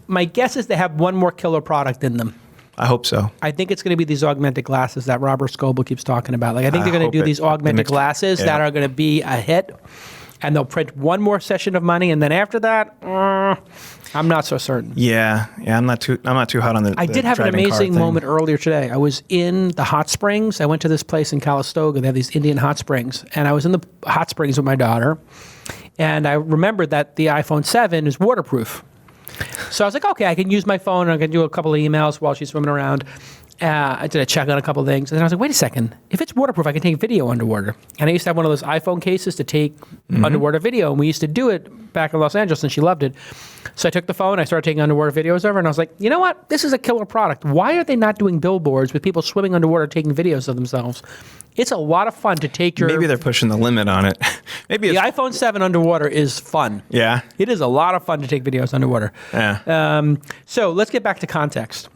[SPEAKER 2] my guess is they have one more killer product in them.
[SPEAKER 3] I hope so.
[SPEAKER 2] I think it's going to be these augmented glasses that Robert Scoble keeps talking about. I think they're going to do these augmented glasses that are going to be a hit, and they'll print one more session of money, and then after that, I'm not so certain.
[SPEAKER 3] Yeah, I'm not too hot on the.
[SPEAKER 2] I did have an amazing moment earlier today. I was in the hot springs. I went to this place in Calistoga. They have these Indian hot springs, and I was in the hot springs with my daughter, and I remembered that the iPhone 7 is waterproof. So I was like, okay, I can use my phone, and I can do a couple of emails while she's swimming around. I did a check on a couple of things, and then I was like, wait a second. If it's waterproof, I can take video underwater. And I used to have one of those iPhone cases to take underwater video, and we used to do it back in Los Angeles, and she loved it. So I took the phone, I started taking underwater videos over, and I was like, you know what? This is a killer product. Why are they not doing billboards with people swimming underwater taking videos of themselves? It's a lot of fun to take your...
[SPEAKER 3] Maybe they're pushing the limit on it. Maybe
[SPEAKER 2] the iPhone 7 underwater is fun.
[SPEAKER 3] Yeah.
[SPEAKER 2] It is a lot of fun to take videos underwater.
[SPEAKER 3] Yeah.
[SPEAKER 2] So let's get back to context.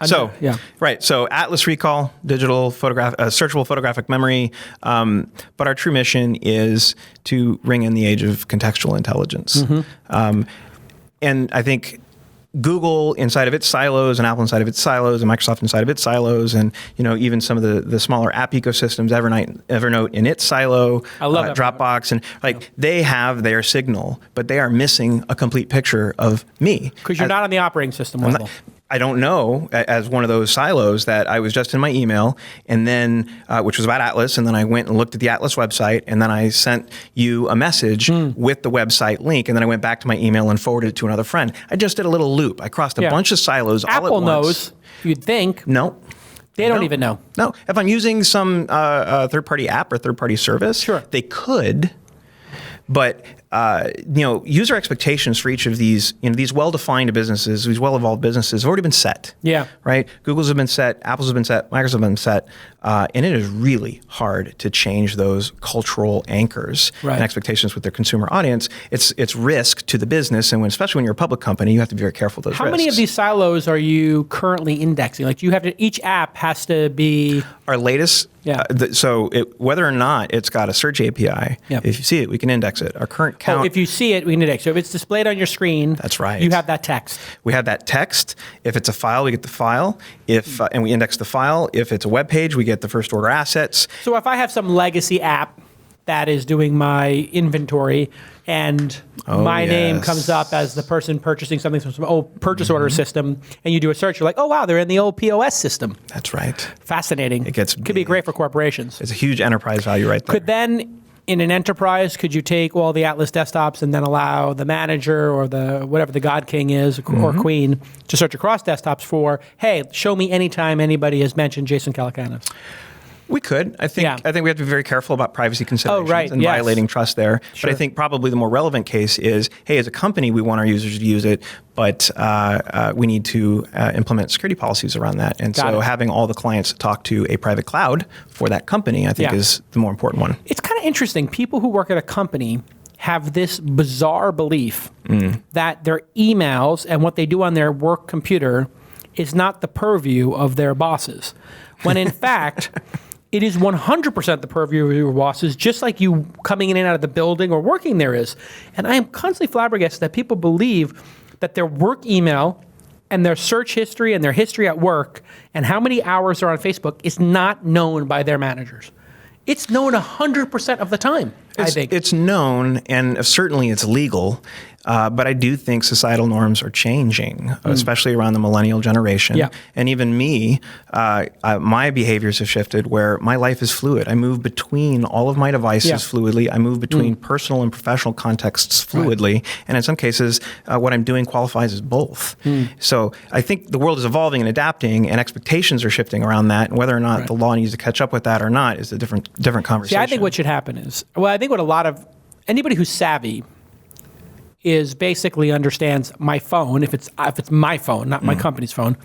[SPEAKER 3] So Atlas Recall, digital searchable photographic memory. But our true mission is to ring in the age of contextual intelligence. And I think Google inside of its silos and Apple inside of its silos and Microsoft inside of its silos and even some of the smaller app ecosystems, Evernote in its silo,
[SPEAKER 2] I love
[SPEAKER 3] Dropbox, and they have their signal, but they are missing a complete picture of me.
[SPEAKER 2] Because you're not on the operating system level.
[SPEAKER 3] I don't know, as one of those silos, that I was just in my email, and then which was about Atlas, and then I went and looked at the Atlas website, and then I sent you a message with the website link, and then I went back to my email and forwarded it to another friend. I just did a little loop. I crossed a bunch of silos all at once.
[SPEAKER 2] Apple knows, you'd think.
[SPEAKER 3] No.
[SPEAKER 2] They don't even know.
[SPEAKER 3] No. If I'm using some third-party app or third-party service, they could. But user expectations for each of these, these well-defined businesses, these well-evolved businesses have already been set.
[SPEAKER 2] Yeah.
[SPEAKER 3] Right? Google's have been set, Apple's have been set, Microsoft's have been set, and it is really hard to change those cultural anchors and expectations with their consumer audience. It's risk to the business, and especially when you're a public company, you have to be very careful of those risks.
[SPEAKER 2] How many of these silos are you currently indexing? Like, you have to, each app has to be
[SPEAKER 3] our latest.
[SPEAKER 2] Yeah.
[SPEAKER 3] Whether or not it's got a search API, if you see it, we can index it. Our current count.
[SPEAKER 2] If you see it, we can index. So if it's displayed on your screen,
[SPEAKER 3] that's right.
[SPEAKER 2] You have that text.
[SPEAKER 3] We have that text. If it's a file, we get the file. And we index the file. If it's a web page, we get the first order assets.
[SPEAKER 2] So if I have some legacy app that is doing my inventory, and my name comes up as the person purchasing something from some old purchase order system, and you do a search, you're like, oh wow, they're in the old POS system.
[SPEAKER 3] That's right.
[SPEAKER 2] Fascinating.
[SPEAKER 3] Could
[SPEAKER 2] be great for corporations.
[SPEAKER 3] It's a huge enterprise value right there.
[SPEAKER 2] In an enterprise, could you take all the Atlas desktops and then allow the manager or whatever the God King is or Queen to search across desktops for, hey, show me anytime anybody has mentioned Jason Calacanis?
[SPEAKER 3] We could. I think we have to be very careful about privacy considerations and violating trust there. Sure. But I think probably the more relevant case is, hey, as a company, we want our users to use it, but we need to implement security policies around that. And having all the clients talk to a private cloud for that company, I think, is the more important one.
[SPEAKER 2] It's kind of interesting. People who work at a company have this bizarre belief that their emails and what they do on their work computer is not the purview of their bosses, when in fact, it is 100% the purview of your bosses, just like you coming in and out of the building or working there is. And I am constantly flabbergasted that people believe that their work email and their search history and their history at work and how many hours they're on Facebook is not known by their managers. It's known 100% of the time, I think.
[SPEAKER 3] It's known, and certainly it's legal. But I do think societal norms are changing, especially around the millennial generation.
[SPEAKER 2] Yeah.
[SPEAKER 3] And even me, my behaviors have shifted where my life is fluid. I move between all of my devices fluidly. I move between personal and professional contexts fluidly. Right. And in some cases, what I'm doing qualifies as both. So I think the world is evolving and adapting, and expectations are shifting around that. And whether or not the law needs to catch up with that or not is a different conversation.
[SPEAKER 2] See, I think what should happen is, I think what anybody who's savvy is basically understands my phone, if it's my phone, not my company's phone.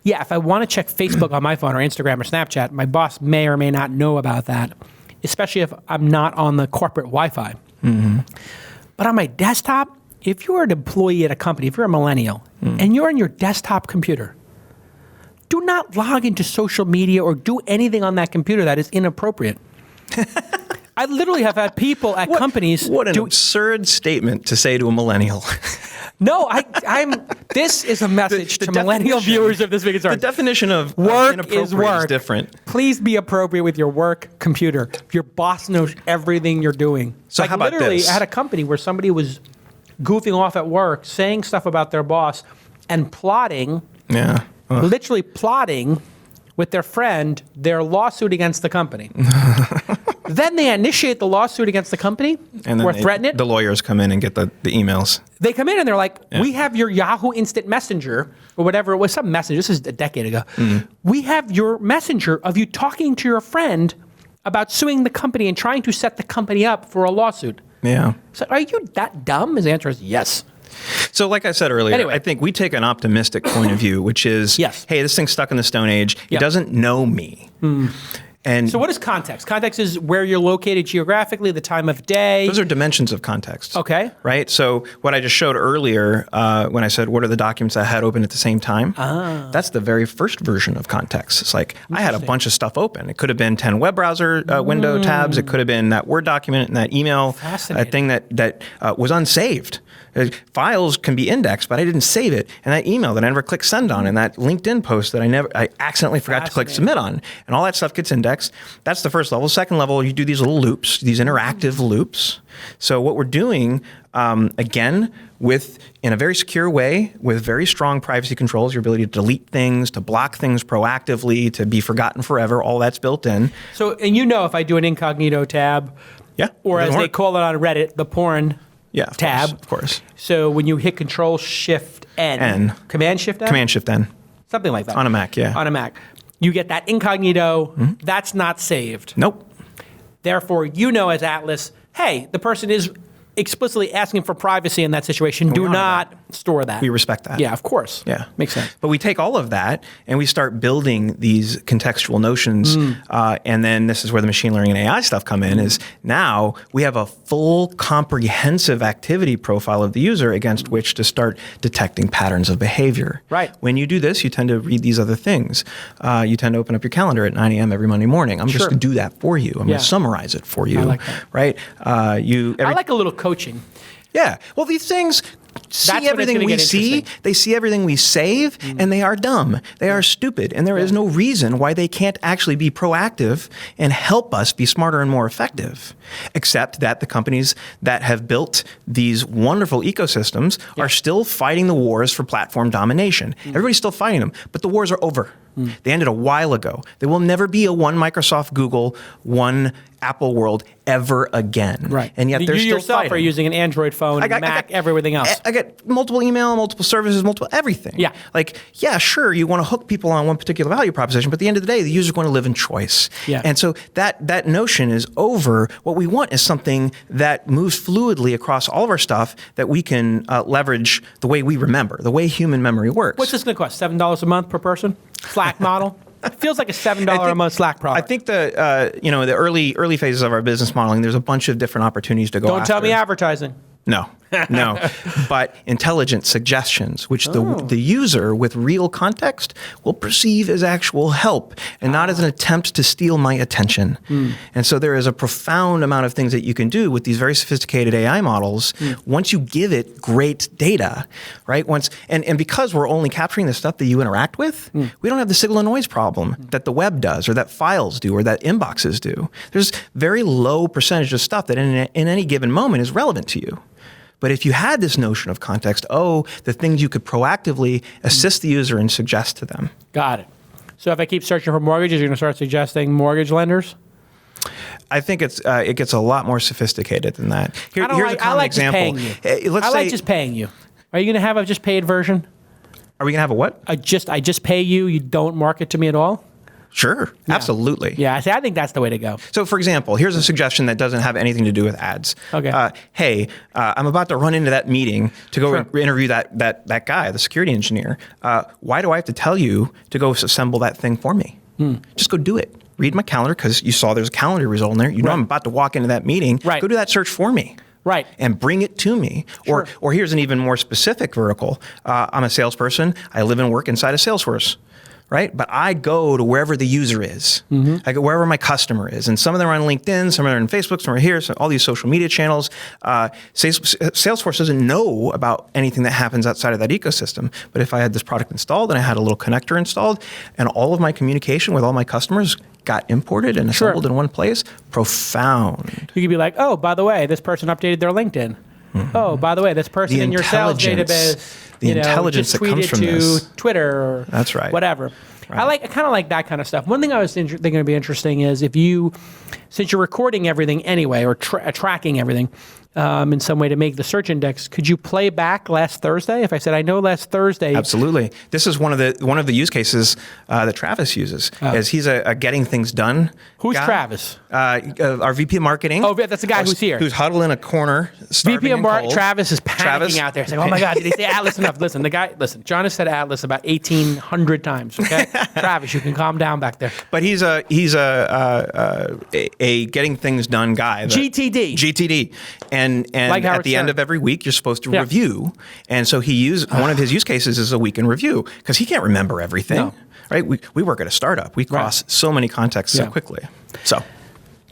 [SPEAKER 2] Yeah, if I want to check Facebook on my phone or Instagram or Snapchat, my boss may or may not know about that, especially if I'm not on the corporate Wi-Fi. But on my desktop, if you're an employee at a company, if you're a millennial, and you're on your desktop computer, do not log into social media or do anything on that computer that is inappropriate. I literally have had people at companies.
[SPEAKER 3] What an absurd statement to say to a millennial.
[SPEAKER 2] No, this is a message to millennial viewers of This Week in Startups.
[SPEAKER 3] The definition of
[SPEAKER 2] work is work.
[SPEAKER 3] Is different.
[SPEAKER 2] Please be appropriate with your work computer. Your boss knows everything you're doing.
[SPEAKER 3] So how about
[SPEAKER 2] literally,
[SPEAKER 3] this?
[SPEAKER 2] I had a company where somebody was goofing off at work, saying stuff about their boss, and plotting, literally plotting with their friend, their lawsuit against the company. Then they initiate the lawsuit against the company or threaten it.
[SPEAKER 3] The lawyers come in and get the emails.
[SPEAKER 2] They come in and they're like, we have your Yahoo Instant Messenger or whatever. It was some messenger. This is a decade ago. We have your messenger of you talking to your friend about suing the company and trying to set the company up for a lawsuit.
[SPEAKER 3] Yeah.
[SPEAKER 2] So are you that dumb? His answer is yes.
[SPEAKER 3] So like I said earlier, anyway, I think we take an optimistic point of view, which is, hey, this thing's stuck in the Stone Age. It doesn't know me. And
[SPEAKER 2] so what is context? Context is where you're located geographically, the time of day.
[SPEAKER 3] Those are dimensions of context.
[SPEAKER 2] Okay.
[SPEAKER 3] Right? So what I just showed earlier when I said, what are the documents I had open at the same time? That's the very first version of context. It's like, I had a bunch of stuff open. It could have been 10 web browser window tabs. It could have been that Word document and that email thing that was unsaved. Files can be indexed, but I didn't save it. And that email that I never clicked send on, and that LinkedIn post that I accidentally forgot to click submit on, and all that stuff gets indexed. That's the first level. Second level, you do these little loops, these interactive loops. So what we're doing, again, in a very secure way, with very strong privacy controls, your ability to delete things, to block things proactively, to be forgotten forever, all that's built in.
[SPEAKER 2] So, and if I do an incognito tab, or as they call it on Reddit, the porn tab.
[SPEAKER 3] Of course.
[SPEAKER 2] So when you hit Control-Shift-N. Command-Shift-N?
[SPEAKER 3] Command-Shift-N.
[SPEAKER 2] Something like that.
[SPEAKER 3] On a Mac,
[SPEAKER 2] On a Mac. You get that incognito. That's not saved.
[SPEAKER 3] Nope.
[SPEAKER 2] Therefore, as Atlas, hey, the person is explicitly asking for privacy in that situation. Do not store that.
[SPEAKER 3] We respect that.
[SPEAKER 2] Yeah, of course.
[SPEAKER 3] Yeah.
[SPEAKER 2] Makes sense.
[SPEAKER 3] But we take all of that and we start building these contextual notions. And then this is where the machine learning and AI stuff come in, is now we have a full comprehensive activity profile of the user against which to start detecting patterns of behavior.
[SPEAKER 2] Right.
[SPEAKER 3] When you do this, you tend to read these other things. You tend to open up your calendar at 9 a.m. every Monday morning. I'm just going to do that for you. I'm going to summarize it for you.
[SPEAKER 2] I like that.
[SPEAKER 3] Right?
[SPEAKER 2] I like a little coaching.
[SPEAKER 3] Yeah. Well, these things see everything we see, they see everything we save, and they are dumb. They are stupid. And there is no reason why they can't actually be proactive and help us be smarter and more effective. Except that the companies that have built these wonderful ecosystems are still fighting the wars for platform domination. Everybody's still fighting them, but the wars are over. They ended a while ago. There will never be a one Microsoft, Google, one Apple world ever again.
[SPEAKER 2] Right.
[SPEAKER 3] And yet they're
[SPEAKER 2] you
[SPEAKER 3] still
[SPEAKER 2] yourself
[SPEAKER 3] fighting.
[SPEAKER 2] are using an Android phone, Mac, everything else.
[SPEAKER 3] I get multiple email, multiple services, multiple everything.
[SPEAKER 2] Yeah.
[SPEAKER 3] Like, yeah, sure, you want to hook people on one particular value proposition, but at the end of the day, the user's going to live in choice.
[SPEAKER 2] Yeah.
[SPEAKER 3] And so that notion is over. What we want is something that moves fluidly across all of our stuff that we can leverage the way we remember, the way human memory works.
[SPEAKER 2] What's this going to cost? $7 a month per person? Slack model? It feels like a $7 a month Slack product.
[SPEAKER 3] I think the early phases of our business modeling, there's a bunch of different opportunities to go after.
[SPEAKER 2] Don't tell me advertising.
[SPEAKER 3] No, but intelligent suggestions, which the user with real context will perceive as actual help and not as an attempt to steal my attention. And so there is a profound amount of things that you can do with these very sophisticated AI models once you give it great data, right? And because we're only capturing the stuff that you interact with, we don't have the signal and noise problem that the web does, or that files do, or that inboxes do. There's very low percentage of stuff that in any given moment is relevant to you. But if you had this notion of context, the things you could proactively assist the user and suggest to them.
[SPEAKER 2] Got it. So if I keep searching for mortgages, you're going to start suggesting mortgage lenders?
[SPEAKER 3] I think it gets a lot more sophisticated than that. Here's a common example.
[SPEAKER 2] I like just paying you. Are you going to have a just paid version?
[SPEAKER 3] Are we going to have a what?
[SPEAKER 2] I just pay you. You don't market to me at all?
[SPEAKER 3] Sure, absolutely.
[SPEAKER 2] Yeah, I think that's the way to go.
[SPEAKER 3] So, for example, here's a suggestion that doesn't have anything to do with ads.
[SPEAKER 2] Okay.
[SPEAKER 3] Hey, I'm about to run into that meeting to go interview that guy, the security engineer. Why do I have to tell you to go assemble that thing for me? Just go do it. Read my calendar, because you saw there's a calendar result in there. You know I'm about to walk into that meeting.
[SPEAKER 2] Right.
[SPEAKER 3] Go do that search for me.
[SPEAKER 2] Right.
[SPEAKER 3] And bring it to me.
[SPEAKER 2] Sure.
[SPEAKER 3] Or here's an even more specific vertical. I'm a salesperson. I live and work inside of Salesforce. Right? But I go to wherever the user is. I go wherever my customer is. And some of them are on LinkedIn, some are on Facebook, some are here, so all these social media channels. Salesforce doesn't know about anything that happens outside of that ecosystem. But if I had this product installed and I had a little connector installed and all of my communication with all my customers got imported and assembled in one place, profound.
[SPEAKER 2] You could be like, oh, by the way, this person updated their LinkedIn. Oh, by the way, this person in your sales database,
[SPEAKER 3] intelligence
[SPEAKER 2] just
[SPEAKER 3] that comes
[SPEAKER 2] tweeted
[SPEAKER 3] from
[SPEAKER 2] to
[SPEAKER 3] this.
[SPEAKER 2] Twitter or
[SPEAKER 3] That's right.
[SPEAKER 2] whatever.
[SPEAKER 3] Right.
[SPEAKER 2] I kind of like that kind of stuff. One thing I was thinking would be interesting is since you're recording everything anyway, or tracking everything in some way to make the search index, could you play back last Thursday? If I said, I know last Thursday.
[SPEAKER 3] Absolutely. This is one of the use cases that Travis uses. Is he's a getting things done.
[SPEAKER 2] Who's
[SPEAKER 3] guy.
[SPEAKER 2] Travis?
[SPEAKER 3] Our VP of marketing.
[SPEAKER 2] Oh, that's the guy who's here.
[SPEAKER 3] Who's huddled in a corner.
[SPEAKER 2] VP of marketing. Travis is panicking
[SPEAKER 3] Travis?
[SPEAKER 2] out there, saying, "Oh my God, did they say Atlas enough?" Listen, John has said Atlas about 1,800 times. Okay, Travis, you can calm down back there.
[SPEAKER 3] But he's a getting things done guy. GTD. And
[SPEAKER 2] like
[SPEAKER 3] at the end of every week, you're supposed to review. And so one of his use cases is a week in review, because he can't remember everything. No. Right? We work at a startup. We cross so many contexts so quickly. So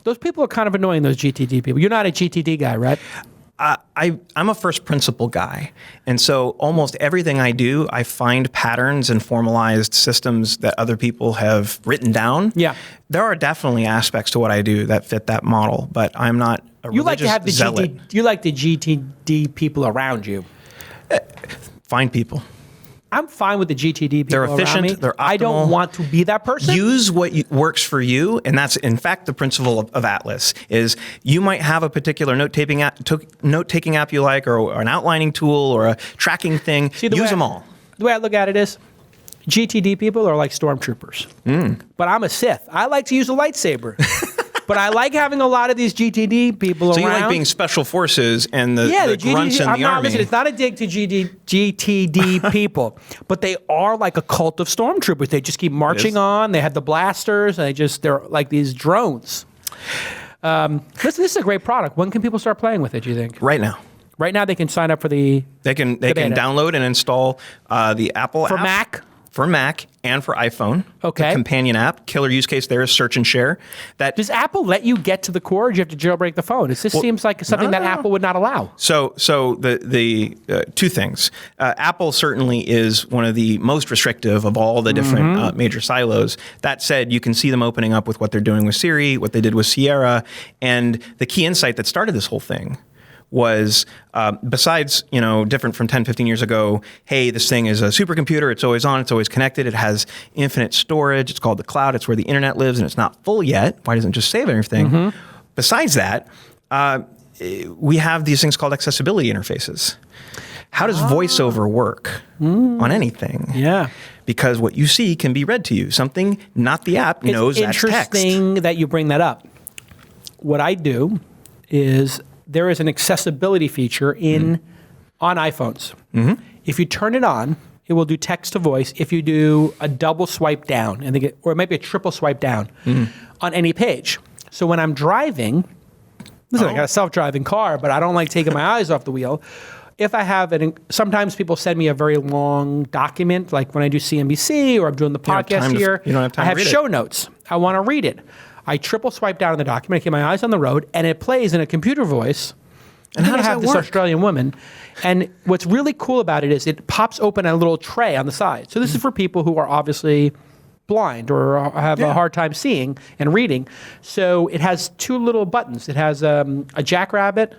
[SPEAKER 2] those people are kind of annoying, those GTD people. You're not a GTD guy, right?
[SPEAKER 3] I'm a first principle guy. And so almost everything I do, I find patterns and formalized systems that other people have written down.
[SPEAKER 2] Yeah.
[SPEAKER 3] There are definitely aspects to what I do that fit that model, but I'm not a religious
[SPEAKER 2] You like to have the
[SPEAKER 3] zealot.
[SPEAKER 2] you like the GTD people around you.
[SPEAKER 3] Fine people.
[SPEAKER 2] I'm fine with the GTD people
[SPEAKER 3] They're efficient,
[SPEAKER 2] around me.
[SPEAKER 3] they're optimal.
[SPEAKER 2] I don't want to be that person.
[SPEAKER 3] Use what works for you, and that's in fact the principle of Atlas. Is you might have a particular note-taking app you like, or an outlining tool, or a tracking thing. Use them all.
[SPEAKER 2] The way I look at it is, GTD people are like stormtroopers. But I'm a Sith. I like to use a lightsaber. But I like having a lot of these GTD people
[SPEAKER 3] So
[SPEAKER 2] around.
[SPEAKER 3] you like being special forces and the grunts in the army.
[SPEAKER 2] Listen, it's not a dig to GTD people, but they are like a cult of stormtroopers. They just keep marching on. They have the blasters, and they're like these drones. Listen, this is a great product. When can people start playing with it, do you think?
[SPEAKER 3] Right now.
[SPEAKER 2] Right now, they can sign up for the
[SPEAKER 3] They can download and install the Apple
[SPEAKER 2] for
[SPEAKER 3] app.
[SPEAKER 2] Mac?
[SPEAKER 3] For Mac and for iPhone.
[SPEAKER 2] Okay.
[SPEAKER 3] The companion app. Killer use case there is search and share.
[SPEAKER 2] Does Apple let you get to the core, or do you have to jailbreak the phone? This seems like something that Apple would not allow.
[SPEAKER 3] So the two things. Apple certainly is one of the most restrictive of all the different major silos. That said, you can see them opening up with what they're doing with Siri, what they did with Sierra, and the key insight that started this whole thing was besides, different from 10, 15 years ago, hey, this thing is a supercomputer, it's always on, it's always connected, it has infinite storage, it's called the cloud, it's where the internet lives, and it's not full yet. Why doesn't it just save everything? Besides that, we have these things called accessibility interfaces. How does voiceover work on anything?
[SPEAKER 2] Yeah.
[SPEAKER 3] Because what you see can be read to you. Something, not the app, knows that's text.
[SPEAKER 2] It's interesting that you bring that up. What I do is there is an accessibility feature on iPhones. If you turn it on, it will do text to voice if you do a double swipe down, or it might be a triple swipe down on any page. So when I'm driving, listen, I got a self-driving car, but I don't like taking my eyes off the wheel. If I have sometimes people send me a very long document, like when I do CNBC or I'm doing the podcast here.
[SPEAKER 3] You don't have time
[SPEAKER 2] I have
[SPEAKER 3] to read
[SPEAKER 2] show notes. I want to read it. I triple swipe down on the document, I keep my eyes on the road, and it plays in a computer voice.
[SPEAKER 3] And how does
[SPEAKER 2] have
[SPEAKER 3] that
[SPEAKER 2] this
[SPEAKER 3] work?
[SPEAKER 2] Australian woman. And what's really cool about it is it pops open a little tray on the side. So this is for people who are obviously blind or have a hard time seeing and reading. So it has two little buttons. It has a jackrabbit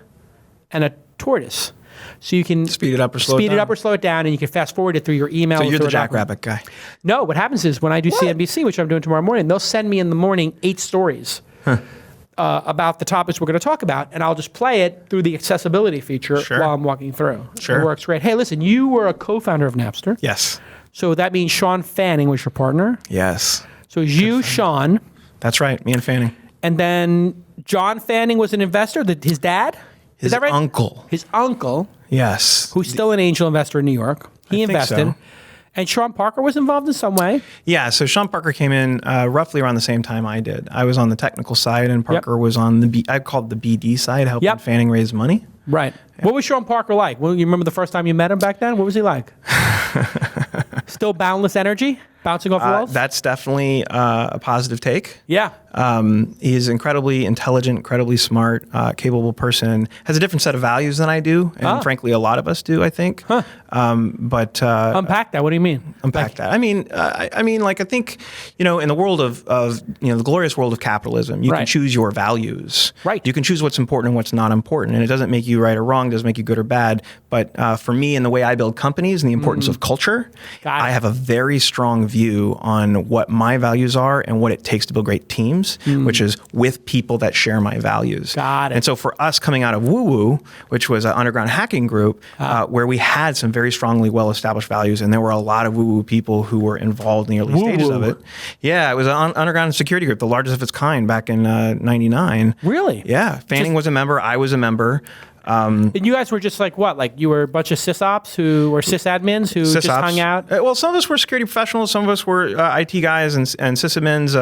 [SPEAKER 2] and a tortoise. So you can
[SPEAKER 3] speed it up or slow
[SPEAKER 2] it down, and you can fast forward it through your email.
[SPEAKER 3] So you're the jackrabbit guy.
[SPEAKER 2] No, what happens is when I do CNBC, which I'm doing tomorrow morning, they'll send me in the morning 8 stories about the topics we're going to talk about, and I'll just play it through the accessibility feature while I'm walking through.
[SPEAKER 3] Sure.
[SPEAKER 2] It works great. Hey, listen, you were a co-founder of Napster.
[SPEAKER 3] Yes.
[SPEAKER 2] So that means Sean Fanning was your partner.
[SPEAKER 3] Yes.
[SPEAKER 2] So it was you, Sean.
[SPEAKER 3] That's right, me and Fanning.
[SPEAKER 2] And then John Fanning was an investor, his dad? Is that right?
[SPEAKER 3] Uncle.
[SPEAKER 2] His uncle.
[SPEAKER 3] Yes.
[SPEAKER 2] Who's still an angel investor in New York. He invested.
[SPEAKER 3] Think so.
[SPEAKER 2] And Sean Parker was involved in some way.
[SPEAKER 3] Yeah, so Sean Parker came in roughly around the same time I did. I was on the technical side, and Parker was on I called the BD side, helping Fanning raise money.
[SPEAKER 2] Right. Yeah. What was Sean Parker like? Well, you remember the first time you met him back then? What was he like? Still boundless energy? Bouncing off walls?
[SPEAKER 3] That's definitely a positive take.
[SPEAKER 2] Yeah.
[SPEAKER 3] He's incredibly intelligent, incredibly smart, capable person, has a different set of values than I do, and frankly, a lot of us do, I think.
[SPEAKER 2] Huh.
[SPEAKER 3] But
[SPEAKER 2] unpack that. What do you mean?
[SPEAKER 3] Unpack that. I mean, I think, in the world of the glorious world of capitalism, you can choose your values.
[SPEAKER 2] Right.
[SPEAKER 3] You can choose what's important and what's not important, and it doesn't make you right or wrong, doesn't make you good or bad. But for me, in the way I build companies and the importance of culture, I have a very strong view on what my values are and what it takes to build great teams, which is with people that share my values.
[SPEAKER 2] Got it.
[SPEAKER 3] And so for us coming out of Woo Woo, which was an underground hacking group, where we had some very strongly well-established values, and there were a lot of Woo Woo people who were involved in the early stages of it. Yeah, it was an underground security group, the largest of its kind back in 99.
[SPEAKER 2] Really?
[SPEAKER 3] Yeah. Fanning was a member. I was a member.
[SPEAKER 2] And you guys were just like what? Like you were a bunch of sysops who were sysadmins who just hung out?
[SPEAKER 3] Well, some of us were security professionals. Some of us were IT guys and sysadmins.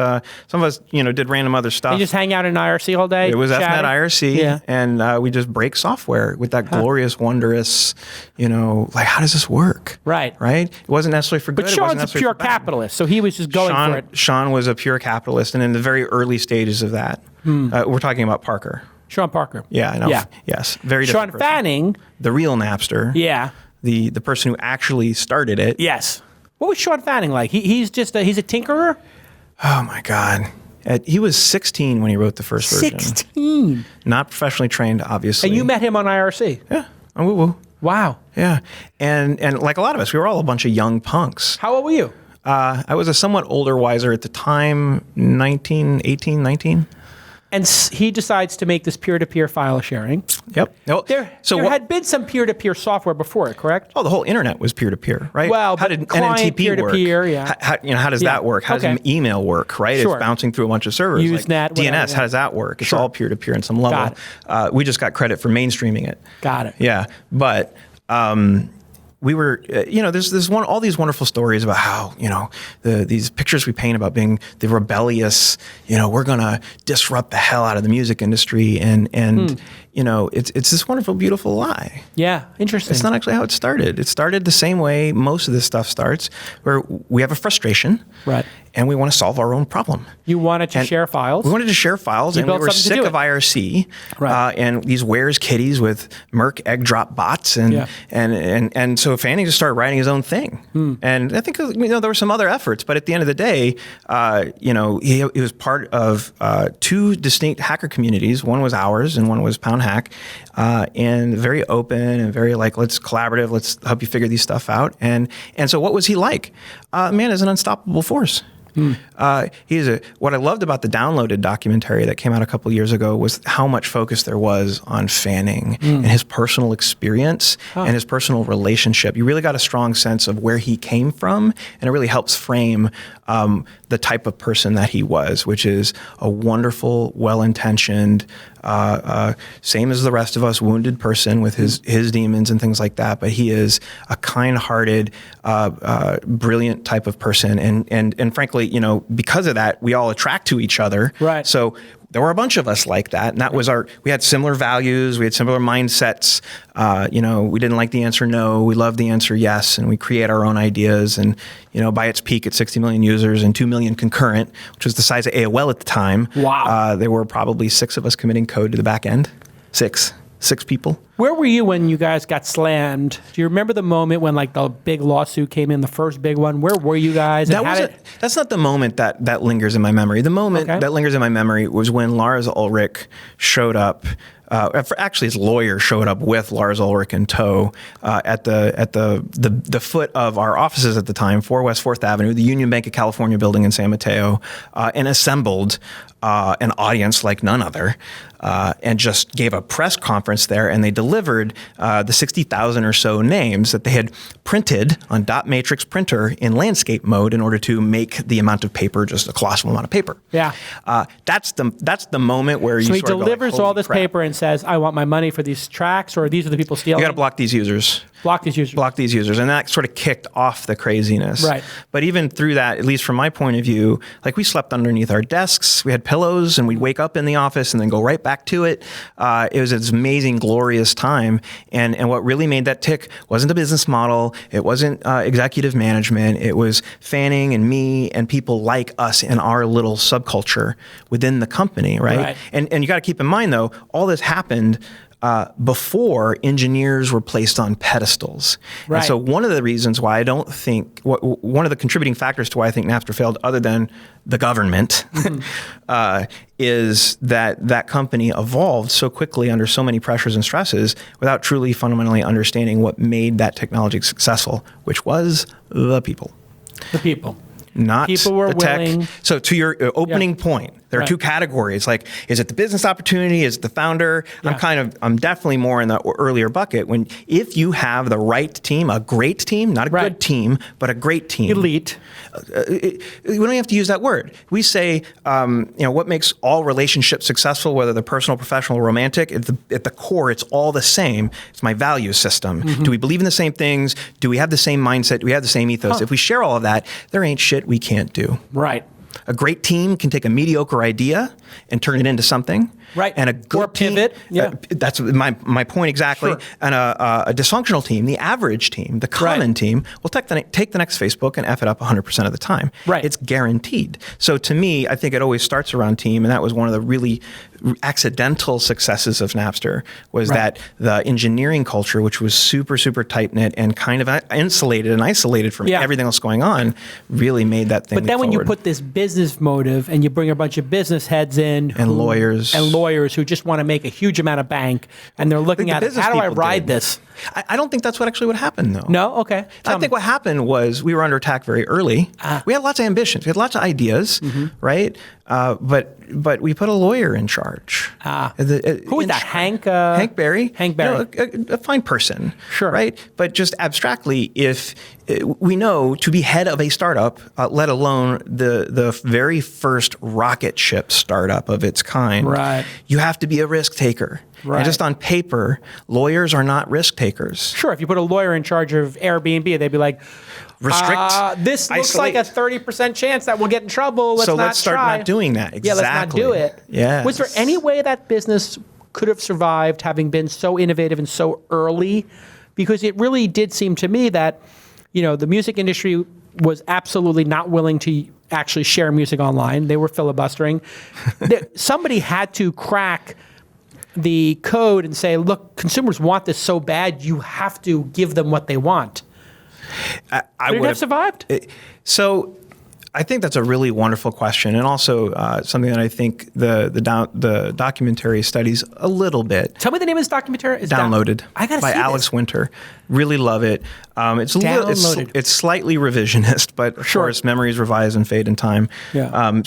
[SPEAKER 3] Some of us, did random other stuff.
[SPEAKER 2] You just hang out in IRC all day?
[SPEAKER 3] It was FNet IRC. And we just break software with that glorious, wondrous, like, how does this work?
[SPEAKER 2] Right.
[SPEAKER 3] Right? It wasn't necessarily for good.
[SPEAKER 2] But Sean's a pure capitalist, so he was just going for it.
[SPEAKER 3] Sean was a pure capitalist, and in the very early stages of that, we're talking about Parker.
[SPEAKER 2] Sean Parker.
[SPEAKER 3] Yeah, I know. Yeah. Yes. Very different
[SPEAKER 2] Sean Fanning.
[SPEAKER 3] The real Napster.
[SPEAKER 2] Yeah.
[SPEAKER 3] The person who actually started it.
[SPEAKER 2] Yes. What was Sean Fanning like? He's he's a tinkerer?
[SPEAKER 3] Oh my God. He was 16 when he wrote the first version.
[SPEAKER 2] 16?
[SPEAKER 3] Not professionally trained, obviously.
[SPEAKER 2] And you met him on IRC?
[SPEAKER 3] Yeah. On Woo Woo.
[SPEAKER 2] Wow.
[SPEAKER 3] Yeah. And like a lot of us, we were all a bunch of young punks.
[SPEAKER 2] How old were you?
[SPEAKER 3] I was a somewhat older, wiser at the time, 19.
[SPEAKER 2] And he decides to make this peer-to-peer file sharing.
[SPEAKER 3] Yep.
[SPEAKER 2] There had been some peer-to-peer software before it, correct?
[SPEAKER 3] Oh, the whole internet was peer-to-peer, right?
[SPEAKER 2] Well,
[SPEAKER 3] how did
[SPEAKER 2] client
[SPEAKER 3] NNTP
[SPEAKER 2] peer-to-peer,
[SPEAKER 3] work?
[SPEAKER 2] yeah.
[SPEAKER 3] How does that work? How does email work, right?
[SPEAKER 2] Sure.
[SPEAKER 3] It's bouncing through a bunch of servers.
[SPEAKER 2] Usenet,
[SPEAKER 3] DNS,
[SPEAKER 2] whatever,
[SPEAKER 3] how does that work? It's all peer-to-peer in some level. We just got credit for mainstreaming it.
[SPEAKER 2] Got it.
[SPEAKER 3] Yeah, but we were, there's all these wonderful stories about how, these pictures we paint about being the rebellious, we're going to disrupt the hell out of the music industry. And it's this wonderful, beautiful lie.
[SPEAKER 2] Yeah, interesting.
[SPEAKER 3] It's not actually how it started. It started the same way most of this stuff starts, where we have a frustration.
[SPEAKER 2] Right.
[SPEAKER 3] And we want to solve our own problem.
[SPEAKER 2] You wanted to share files.
[SPEAKER 3] We wanted to share files, and we were sick of IRC and these Where's Kitties with Merck egg drop bots, and so Fanning just started writing his own thing. And I think there were some other efforts, but at the end of the day, he was part of two distinct hacker communities. One was ours, and one was Pound Hack, and very open and very let's collaborative. Let's help you figure these stuff out. And so what was he like? Man is an unstoppable force. What I loved about the downloaded documentary that came out a couple of years ago was how much focus there was on Fanning and his personal experience and his personal relationship. You really got a strong sense of where he came from, and it really helps frame the type of person that he was, which is a wonderful, well-intentioned, same as the rest of us, wounded person with his demons and things like that. But he is a kind-hearted, brilliant type of person, and frankly, because of that, we all attract to each other.
[SPEAKER 2] Right.
[SPEAKER 3] So there were a bunch of us like that, and that was we had similar values, we had similar mindsets. We didn't like the answer no, we loved the answer yes, and we create our own ideas. And by its peak at 60 million users and 2 million concurrent, which was the size of AOL at the time.
[SPEAKER 2] Wow.
[SPEAKER 3] There were probably 6 of us committing code to the back end. Six people.
[SPEAKER 2] Where were you when you guys got slammed? Do you remember the moment when the big lawsuit came in, the first big one? Where were you guys?
[SPEAKER 3] That's not the moment that lingers in my memory. The moment that lingers in my memory was when Lars Ulrich showed up. Actually, his lawyer showed up with Lars Ulrich in tow at the foot of our offices at the time, 4 West 4th Avenue, the Union Bank of California building in San Mateo, and assembled an audience like none other, and just gave a press conference there, and they delivered the 60,000 or so names that they had printed on dot matrix printer in landscape mode in order to make the amount of paper just a colossal amount of paper.
[SPEAKER 2] Yeah.
[SPEAKER 3] That's the moment where
[SPEAKER 2] so he delivers all this paper and says, I want my money for these tracks, or these are the people stealing?
[SPEAKER 3] You got to block these users.
[SPEAKER 2] Block these users.
[SPEAKER 3] And that sort of kicked off the craziness.
[SPEAKER 2] Right.
[SPEAKER 3] But even through that, at least from my point of view, we slept underneath our desks, we had pillows, and we'd wake up in the office and then go right back to it. It was this amazing, glorious time. And what really made that tick wasn't a business model. It wasn't executive management. It was Fanning and me and people like us in our little subculture within the company, right? And you got to keep in mind, though, all this happened before engineers were placed on pedestals.
[SPEAKER 2] Right.
[SPEAKER 3] And so one of the reasons why I don't think, one of the contributing factors to why I think Napster failed, other than the government, is that company evolved so quickly under so many pressures and stresses without truly fundamentally understanding what made that technology successful, which was the people.
[SPEAKER 2] The people.
[SPEAKER 3] Not
[SPEAKER 2] people were
[SPEAKER 3] the tech.
[SPEAKER 2] willing.
[SPEAKER 3] So to your opening point, there are two categories. Is it the business opportunity? Is it the founder?
[SPEAKER 2] Yeah.
[SPEAKER 3] I'm definitely more in the earlier bucket. If you have the right team, a great team, not a good team, but a great team.
[SPEAKER 2] Elite.
[SPEAKER 3] We don't have to use that word. We say, what makes all relationships successful, whether they're personal, professional, romantic, at the core, it's all the same. It's my value system. Mm-hmm. Do we believe in the same things? Do we have the same mindset? Do we have the same ethos? If we share all of that, there ain't shit we can't do.
[SPEAKER 2] Right.
[SPEAKER 3] A great team can take a mediocre idea and turn it into something.
[SPEAKER 2] Right.
[SPEAKER 3] And a good
[SPEAKER 2] or pivot.
[SPEAKER 3] That's my point exactly.
[SPEAKER 2] Sure.
[SPEAKER 3] And a dysfunctional team, the average team, the common team, will take the next Facebook and F it up 100% of the time.
[SPEAKER 2] Right.
[SPEAKER 3] It's guaranteed. So to me, I think it always starts around team, and that was one of the really accidental successes of Napster, was that the engineering culture, which was super, super tight-knit and kind of insulated and isolated from everything else going on, really made that thing
[SPEAKER 2] But then when
[SPEAKER 3] forward.
[SPEAKER 2] you put this business motive and you bring a bunch of business heads in.
[SPEAKER 3] And lawyers
[SPEAKER 2] who just want to make a huge amount of bank, and they're looking at, how do I ride this?
[SPEAKER 3] I don't think that's what actually would happen, though.
[SPEAKER 2] No? Okay.
[SPEAKER 3] I think what happened was we were under attack very early. We had lots of ambitions. We had lots of ideas, right? But we put a lawyer in charge.
[SPEAKER 2] Who was that? Hank
[SPEAKER 3] Berry.
[SPEAKER 2] Hank Berry.
[SPEAKER 3] A fine person.
[SPEAKER 2] Sure.
[SPEAKER 3] Right? But just abstractly, if we know to be head of a startup, let alone the very first rocket ship startup of its kind,
[SPEAKER 2] right,
[SPEAKER 3] you have to be a risk taker.
[SPEAKER 2] Right.
[SPEAKER 3] And just on paper, lawyers are not risk takers.
[SPEAKER 2] Sure. If you put a lawyer in charge of Airbnb, they'd be like,
[SPEAKER 3] restrict.
[SPEAKER 2] This looks like a 30% chance that we'll get in trouble.
[SPEAKER 3] Let's start not doing that. Exactly.
[SPEAKER 2] Yeah, let's not do it.
[SPEAKER 3] Yes.
[SPEAKER 2] Was there any way that business could have survived having been so innovative and so early? Because it really did seem to me that, the music industry was absolutely not willing to actually share music online. They were filibustering. Somebody had to crack the code and say, look, consumers want this so bad, you have to give them what they want. I would have survived?
[SPEAKER 3] So I think that's a really wonderful question, and also something that I think the documentary studies a little bit.
[SPEAKER 2] Tell me the name of this documentary. It's
[SPEAKER 3] Downloaded.
[SPEAKER 2] I gotta
[SPEAKER 3] by
[SPEAKER 2] see
[SPEAKER 3] Alex
[SPEAKER 2] this.
[SPEAKER 3] Winter. Really love it. It's
[SPEAKER 2] Downloaded.
[SPEAKER 3] It's slightly revisionist, but of course memories revise and fade in time.
[SPEAKER 2] Yeah.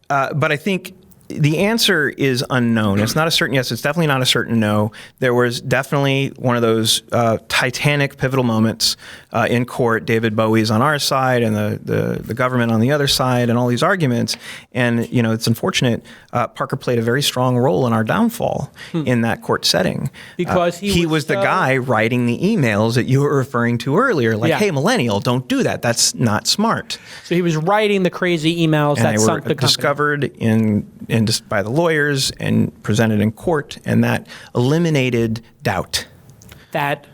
[SPEAKER 3] But I think the answer is unknown. It's not a certain yes. It's definitely not a certain no. There was definitely one of those titanic, pivotal moments in court. David Bowie's on our side, and the government on the other side, and all these arguments. And it's unfortunate. Parker played a very strong role in our downfall in that court setting
[SPEAKER 2] because
[SPEAKER 3] he was the guy writing the emails that you were referring to earlier. Like, hey, millennial, don't do that. That's not smart.
[SPEAKER 2] So he was writing the crazy emails that sunk the company.
[SPEAKER 3] Discovered by the lawyers and presented in court, and that eliminated doubt.
[SPEAKER 2] That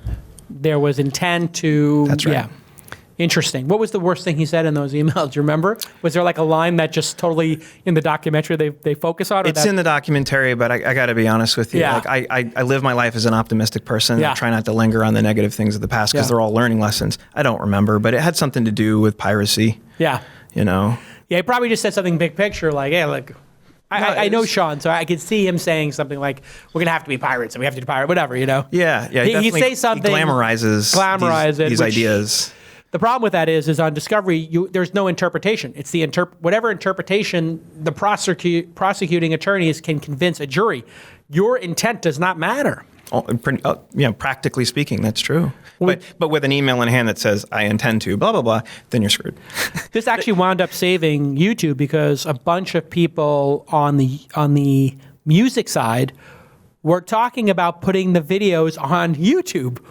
[SPEAKER 2] there was intent to...
[SPEAKER 3] That's right.
[SPEAKER 2] Yeah. Interesting. What was the worst thing he said in those emails? Do you remember? Was there like a line that just totally, in the documentary, they focus on?
[SPEAKER 3] It's in the documentary, but I got to be honest with you.
[SPEAKER 2] Yeah.
[SPEAKER 3] Like I live my life as an optimistic person. I try not to linger on the negative things of the past because they're all learning lessons. I don't remember, but it had something to do with piracy.
[SPEAKER 2] Yeah.
[SPEAKER 3] Yeah,
[SPEAKER 2] he probably just said something big picture like, hey, look... I know Sean, so I could see him saying something like, we're going to have to be pirates, and we have to do pirate, whatever,
[SPEAKER 3] Yeah.
[SPEAKER 2] He'd say something.
[SPEAKER 3] He glamorizes these ideas.
[SPEAKER 2] The problem with that is on Discovery, there's no interpretation. It's the whatever interpretation the prosecuting attorneys can convince a jury. Your intent does not matter.
[SPEAKER 3] Practically speaking, that's true. But with an email in hand that says, I intend to, blah, blah, blah, then you're screwed.
[SPEAKER 2] This actually wound up saving YouTube because a bunch of people on the music side were talking about putting the videos on YouTube.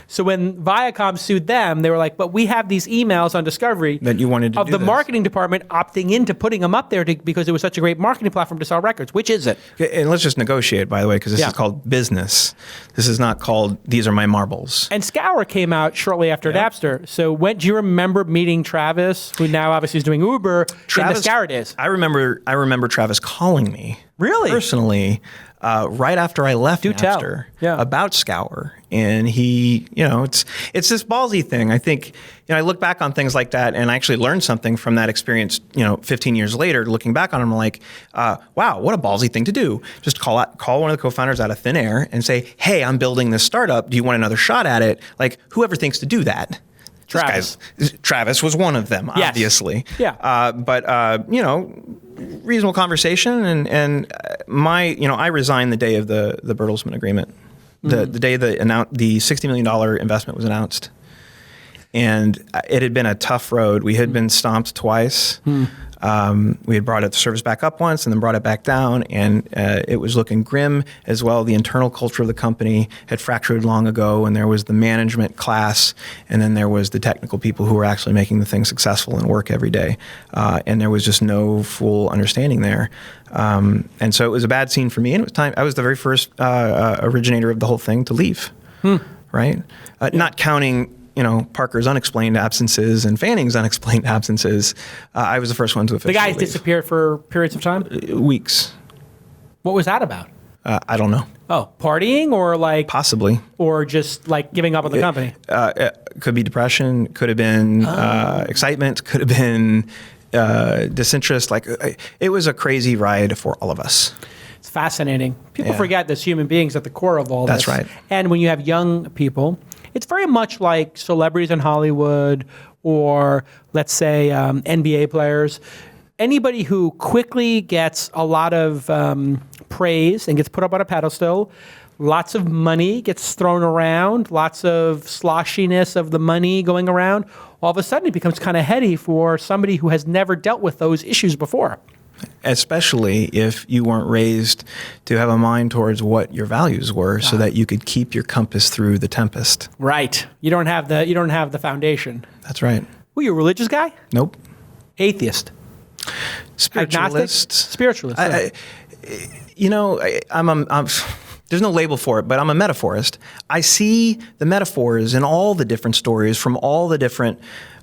[SPEAKER 2] So when Viacom sued them, they were like, but we have these emails on Discovery
[SPEAKER 3] that you wanted to
[SPEAKER 2] of the marketing department opting into putting them up there because it was such a great marketing platform to sell records. Which is it?
[SPEAKER 3] And let's just negotiate, by the way, because this is called business. This is not called, these are my marbles.
[SPEAKER 2] And Scour came out shortly after Napster. So do you remember meeting Travis, who now obviously is doing Uber, in the Scour days?
[SPEAKER 3] I remember Travis calling me.
[SPEAKER 2] Really?
[SPEAKER 3] Personally. Right after I left Napster about Scour. And he, it's this ballsy thing. I think, I look back on things like that and I actually learned something from that experience, 15 years later, looking back on it, I'm like, wow, what a ballsy thing to do. Just call one of the co-founders out of thin air and say, hey, I'm building this startup. Do you want another shot at it? Like, whoever thinks to do that? Travis was one of them, obviously.
[SPEAKER 2] Yeah.
[SPEAKER 3] But reasonable conversation, and I resigned the day of the Bertelsmann agreement, the day the $60 million investment was announced, and it had been a tough road. We had been stomped twice. We had brought the service back up once and then brought it back down, and it was looking grim as well. The internal culture of the company had fractured long ago, and there was the management class, and then there was the technical people who were actually making the thing successful and work every day. And there was just no full understanding there. And so it was a bad scene for me, and it was time. I was the very first originator of the whole thing to leave, right? Not counting Parker's unexplained absences and Fanning's unexplained absences. I was the first one to officially
[SPEAKER 2] leave. The guys
[SPEAKER 3] leave.
[SPEAKER 2] disappeared for periods of time?
[SPEAKER 3] Weeks.
[SPEAKER 2] What was that about?
[SPEAKER 3] I don't know.
[SPEAKER 2] Oh, partying or like...
[SPEAKER 3] Possibly.
[SPEAKER 2] Or just like giving up on the company?
[SPEAKER 3] Could be depression, could have been excitement, could have been disinterest. Like, it was a crazy ride for all of us.
[SPEAKER 2] It's fascinating. People forget there's human beings at the core of all this.
[SPEAKER 3] That's right.
[SPEAKER 2] And when you have young people, it's very much like celebrities in Hollywood or, let's say, NBA players. Anybody who quickly gets a lot of praise and gets put up on a pedestal, lots of money gets thrown around, lots of sloshiness of the money going around, all of a sudden it becomes kind of heady for somebody who has never dealt with those issues before.
[SPEAKER 3] Especially if you weren't raised to have a mind towards what your values were so that you could keep your compass through the tempest.
[SPEAKER 2] Right. You don't have the foundation.
[SPEAKER 3] That's right.
[SPEAKER 2] Were you a religious guy?
[SPEAKER 3] Nope.
[SPEAKER 2] Atheist?
[SPEAKER 3] Spiritualist.
[SPEAKER 2] Spiritualist.
[SPEAKER 3] There's no label for it, but I'm a metaphorist. I see the metaphors in all the different stories from all the different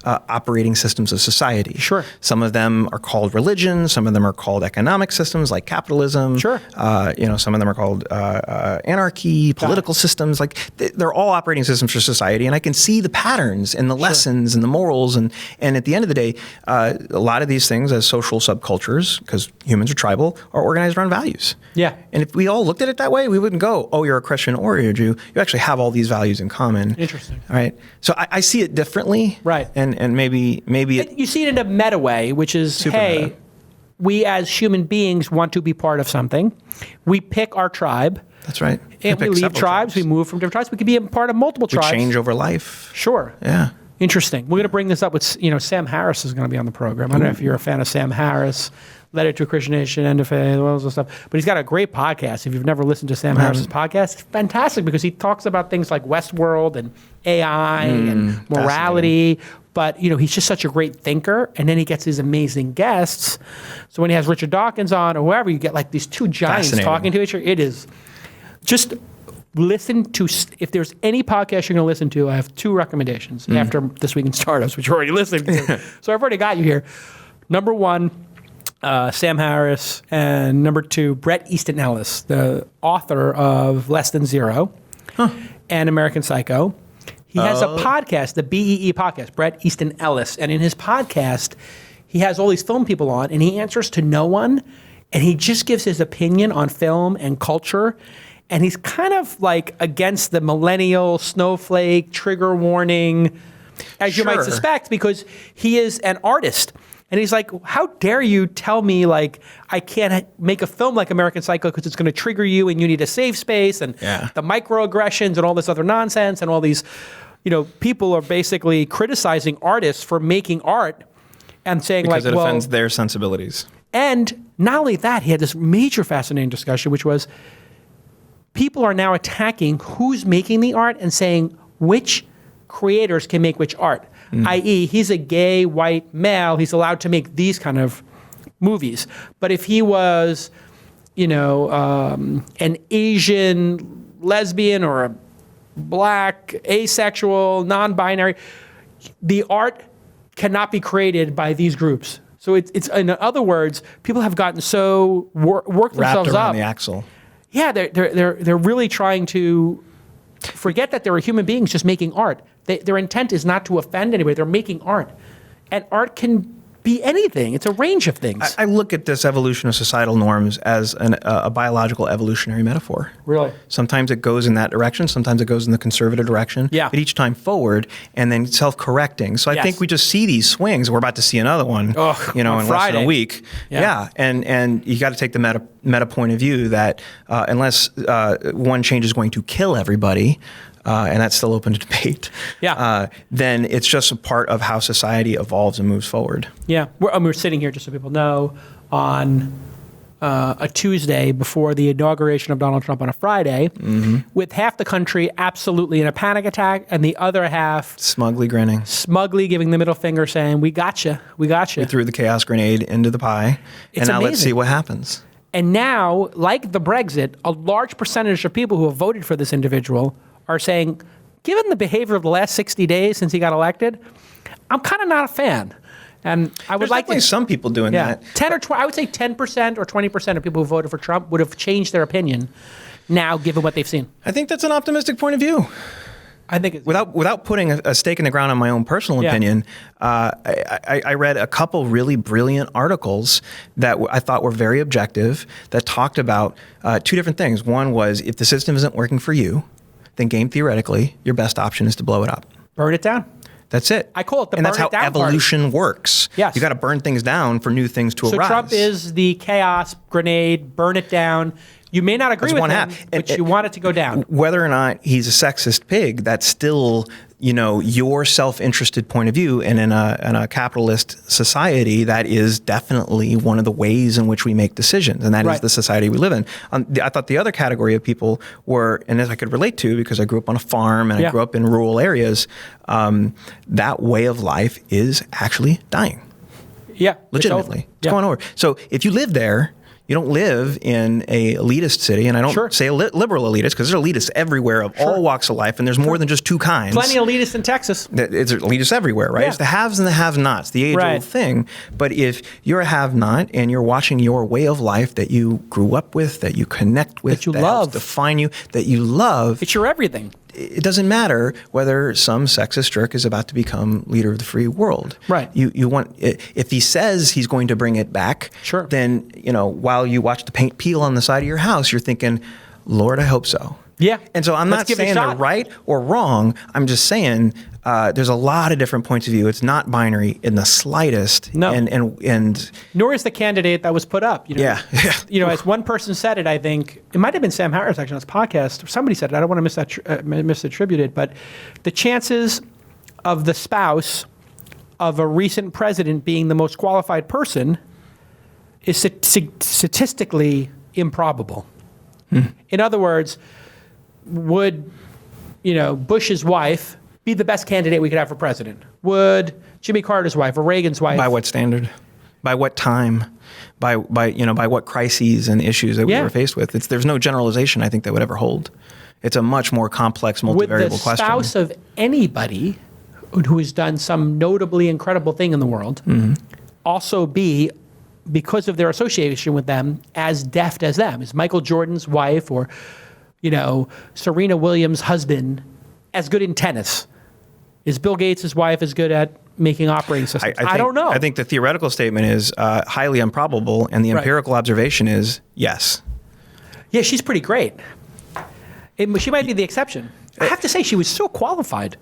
[SPEAKER 3] operating systems of society.
[SPEAKER 2] Sure.
[SPEAKER 3] Some of them are called religion. Some of them are called economic systems like capitalism.
[SPEAKER 2] Sure.
[SPEAKER 3] Some of them are called anarchy, political systems. Like they're all operating systems for society, and I can see the patterns and the lessons and the morals. And at the end of the day, a lot of these things as social subcultures, because humans are tribal, are organized around values.
[SPEAKER 2] Yeah.
[SPEAKER 3] And if we all looked at it that way, we wouldn't go, oh, you're a Christian or you're a Jew. You actually have all these values in common.
[SPEAKER 2] Interesting.
[SPEAKER 3] All right. So I see it differently.
[SPEAKER 2] Right.
[SPEAKER 3] And maybe
[SPEAKER 2] you see it in a meta way, which is, hey,
[SPEAKER 3] meta.
[SPEAKER 2] We as human beings want to be part of something. We pick our tribe.
[SPEAKER 3] That's right.
[SPEAKER 2] And we leave tribes. We move from different tribes. We could be a part of multiple tribes.
[SPEAKER 3] We change over life.
[SPEAKER 2] Sure.
[SPEAKER 3] Yeah.
[SPEAKER 2] Interesting. We're going to bring this up with, Sam Harris is going to be on the program. I don't know if you're a fan of Sam Harris, Letter to a Christian Nation, End of Faith, all those stuff. But he's got a great podcast. If you've never listened to Sam Harris's podcast, it's fantastic because he talks about things like Westworld and AI and morality. But, he's just such a great thinker. And then he gets these amazing guests. So when he has Richard Dawkins on or whoever, you get like these two giants talking to each other. It is just listen to, if there's any podcast you're going to listen to, I have two recommendations after This Week in Startups, which you're already listening to. So I've already got you here. Number one, Sam Harris, and number two, Bret Easton Ellis, the author of Less Than Zero and American Psycho. He has a podcast, the BEE podcast, Bret Easton Ellis. And in his podcast, he has all these film people on, and he answers to no one, and he just gives his opinion on film and culture. And he's kind of like against the millennial snowflake trigger warning, as you might suspect, because he is an artist. And he's like, how dare you tell me like I can't make a film like American Psycho because it's going to trigger you and you need a safe space and the microaggressions and all this other nonsense and all these, people are basically criticizing artists for making art and saying
[SPEAKER 3] because it offends their sensibilities.
[SPEAKER 2] And not only that, he had this major fascinating discussion, which was people are now attacking who's making the art and saying which creators can make which art. I.e., he's a gay white male. He's allowed to make these kind of movies. But if he was, an Asian lesbian or a black, asexual, non-binary, the art cannot be created by these groups. So it's in other words, people have gotten so worked themselves
[SPEAKER 3] wrapped around
[SPEAKER 2] up.
[SPEAKER 3] The axle.
[SPEAKER 2] Yeah, they're really trying to forget that there are human beings just making art. Their intent is not to offend anybody. They're making art. And art can be anything. It's a range of things.
[SPEAKER 3] I look at this evolution of societal norms as a biological evolutionary metaphor.
[SPEAKER 2] Really?
[SPEAKER 3] Sometimes it goes in that direction. Sometimes it goes in the conservative direction.
[SPEAKER 2] Yeah.
[SPEAKER 3] But each time forward and then self-correcting. So I think we just see these swings. We're about to see another one, in less than a week. Yeah. And you got to take the meta point of view that unless one change is going to kill everybody, and that's still open to debate, then it's just a part of how society evolves and moves forward.
[SPEAKER 2] Yeah. We're sitting here, just so people know, on a Tuesday before the inauguration of Donald Trump on a Friday, with half the country absolutely in a panic attack and the other half
[SPEAKER 3] smugly grinning.
[SPEAKER 2] Smugly giving the middle finger saying, we got you. We threw
[SPEAKER 3] the chaos grenade into the pie, and now let's see what happens.
[SPEAKER 2] And now, like the Brexit, a large percentage of people who have voted for this individual are saying, given the behavior of the last 60 days since he got elected, I'm kind of not a fan. And I would like
[SPEAKER 3] some people doing that.
[SPEAKER 2] 10 or 20, I would say 10% or 20% of people who voted for Trump would have changed their opinion now, given what they've seen.
[SPEAKER 3] I think that's an optimistic point of view.
[SPEAKER 2] I think it's
[SPEAKER 3] without putting a stake in the ground on my own personal opinion, I read a couple really brilliant articles that I thought were very objective that talked about two different things. One was, if the system isn't working for you, then game theoretically, your best option is to blow it up.
[SPEAKER 2] Burn it down.
[SPEAKER 3] That's it.
[SPEAKER 2] I call it the burn it down.
[SPEAKER 3] And that's how evolution
[SPEAKER 2] party.
[SPEAKER 3] works.
[SPEAKER 2] Yes.
[SPEAKER 3] You got to burn things down for new things to arise.
[SPEAKER 2] So Trump is the chaos grenade, burn it down. You may not agree with him, but you want it to go down.
[SPEAKER 3] Whether or not he's a sexist pig, that's still, your self-interested point of view. And in a capitalist society, that is definitely one of the ways in which we make decisions. And that is the society we live in. I thought the other category of people were, and as I could relate to, because I grew up on a farm and I grew up in rural areas, that way of life is actually dying.
[SPEAKER 2] Yeah.
[SPEAKER 3] Legitimately. It's going over. So if you live there, you don't live in a elitist city, and I don't say a liberal elitist, because there's elitists everywhere of all walks of life, and there's more than just two kinds.
[SPEAKER 2] Plenty of elitists in Texas.
[SPEAKER 3] It's elitists everywhere, right?
[SPEAKER 2] Yeah.
[SPEAKER 3] It's the haves and the have-nots, the age-old thing. But if you're a have-not and you're watching your way of life that you grew up with, that you connect with, that love, helps define you, that you love,
[SPEAKER 2] it's your everything.
[SPEAKER 3] It doesn't matter whether some sexist jerk is about to become leader of the free world.
[SPEAKER 2] Right.
[SPEAKER 3] You want, if he says he's going to bring it back, then, while you watch the paint peel on the side of your house, you're thinking, Lord, I hope so.
[SPEAKER 2] Yeah.
[SPEAKER 3] And so I'm not saying they're right or wrong. I'm just saying there's a lot of different points of view. It's not binary in the slightest.
[SPEAKER 2] No.
[SPEAKER 3] And
[SPEAKER 2] nor is the candidate that was put up. As one person said it, I think it might have been Sam Harris actually on his podcast. Somebody said it. I don't want to misattribute it, but the chances of the spouse of a recent president being the most qualified person is statistically improbable. In other words, would Bush's wife be the best candidate we could have for president? Would Jimmy Carter's wife or Reagan's wife?
[SPEAKER 3] By what standard? By what time? By what crises and issues that we were faced with? There's no generalization I think that would ever hold. It's a much more complex, multivariable question. Would the
[SPEAKER 2] spouse of anybody who has done some notably incredible thing in the world also be, because of their association with them, as deft as them? Is Michael Jordan's wife or Serena Williams' husband as good in tennis? Is Bill Gates' wife as good at making operating systems? I don't know.
[SPEAKER 3] I think the theoretical statement is highly improbable, and the empirical observation is yes.
[SPEAKER 2] Yeah, she's pretty great. She might be the exception. I have to say, she was so qualified.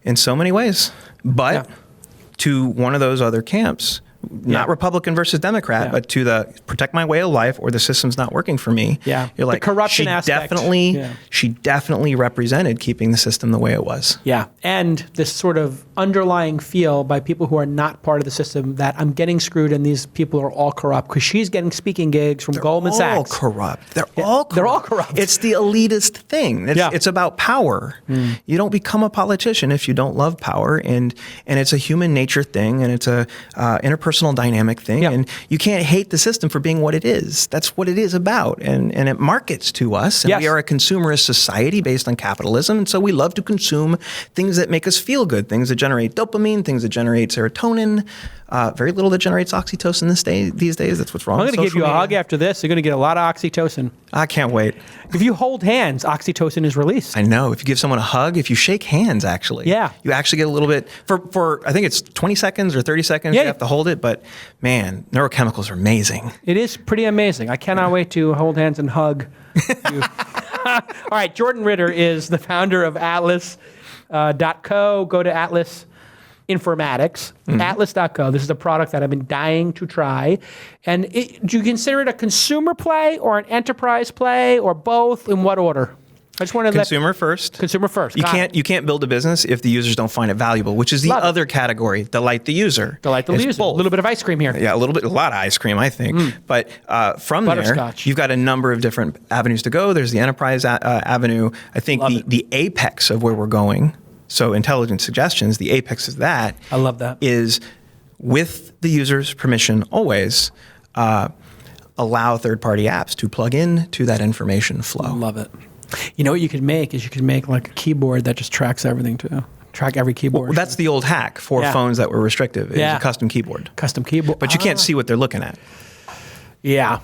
[SPEAKER 3] In so many ways. But to one of those other camps, not Republican versus Democrat, but to the protect my way of life or the system's not working for me.
[SPEAKER 2] Yeah.
[SPEAKER 3] You're like,
[SPEAKER 2] the corruption aspect.
[SPEAKER 3] She definitely represented keeping the system the way it was.
[SPEAKER 2] Yeah. And this sort of underlying feel by people who are not part of the system that I'm getting screwed and these people are all corrupt, because she's getting speaking gigs from Goldman Sachs.
[SPEAKER 3] They're all corrupt. It's the elitist thing. It's about power. You don't become a politician if you don't love power, and it's a human nature thing, and it's a interpersonal dynamic thing, and you can't hate the system for being what it is. That's what it is about, and it markets to us, and we are a consumerist society based on capitalism, and so we love to consume things that make us feel good, things that generate dopamine, things that generate serotonin. Very little that generates oxytocin these days. That's what's wrong.
[SPEAKER 2] I'm going to give you a hug after this. You're going to get a lot of oxytocin.
[SPEAKER 3] I can't wait.
[SPEAKER 2] If you hold hands, oxytocin is released.
[SPEAKER 3] I know. If you give someone a hug, if you shake hands, actually, you actually get a little bit, for I think it's 20 seconds or 30 seconds, you have to hold it, but man, neurochemicals are amazing.
[SPEAKER 2] It is pretty amazing. I cannot wait to hold hands and hug you. All right, Jordan Ritter is the founder of Atlas.co. Go to Atlas Informatics, atlas.co. This is a product that I've been dying to try. And do you consider it a consumer play or an enterprise play or both? In what order? I just want to
[SPEAKER 3] consumer first.
[SPEAKER 2] Consumer first.
[SPEAKER 3] You can't build a business if the users don't find it valuable, which is the other category. Delight the user.
[SPEAKER 2] Delight the user. Both. A little bit of ice cream here.
[SPEAKER 3] Yeah, a lot of ice cream, I think. But from there, you've got a number of different avenues to go. There's the enterprise avenue. I think the apex of where we're going. So intelligent suggestions, the apex of that.
[SPEAKER 2] I love that.
[SPEAKER 3] Is with the user's permission always. Allow third-party apps to plug in to that information flow.
[SPEAKER 2] I love it. You know what you could make is like a keyboard that just tracks everything too. Track every keyboard.
[SPEAKER 3] Well, that's the old hack for phones that were restrictive. It's a custom keyboard.
[SPEAKER 2] Custom keyboard.
[SPEAKER 3] But you can't see what they're looking at.
[SPEAKER 2] Yeah.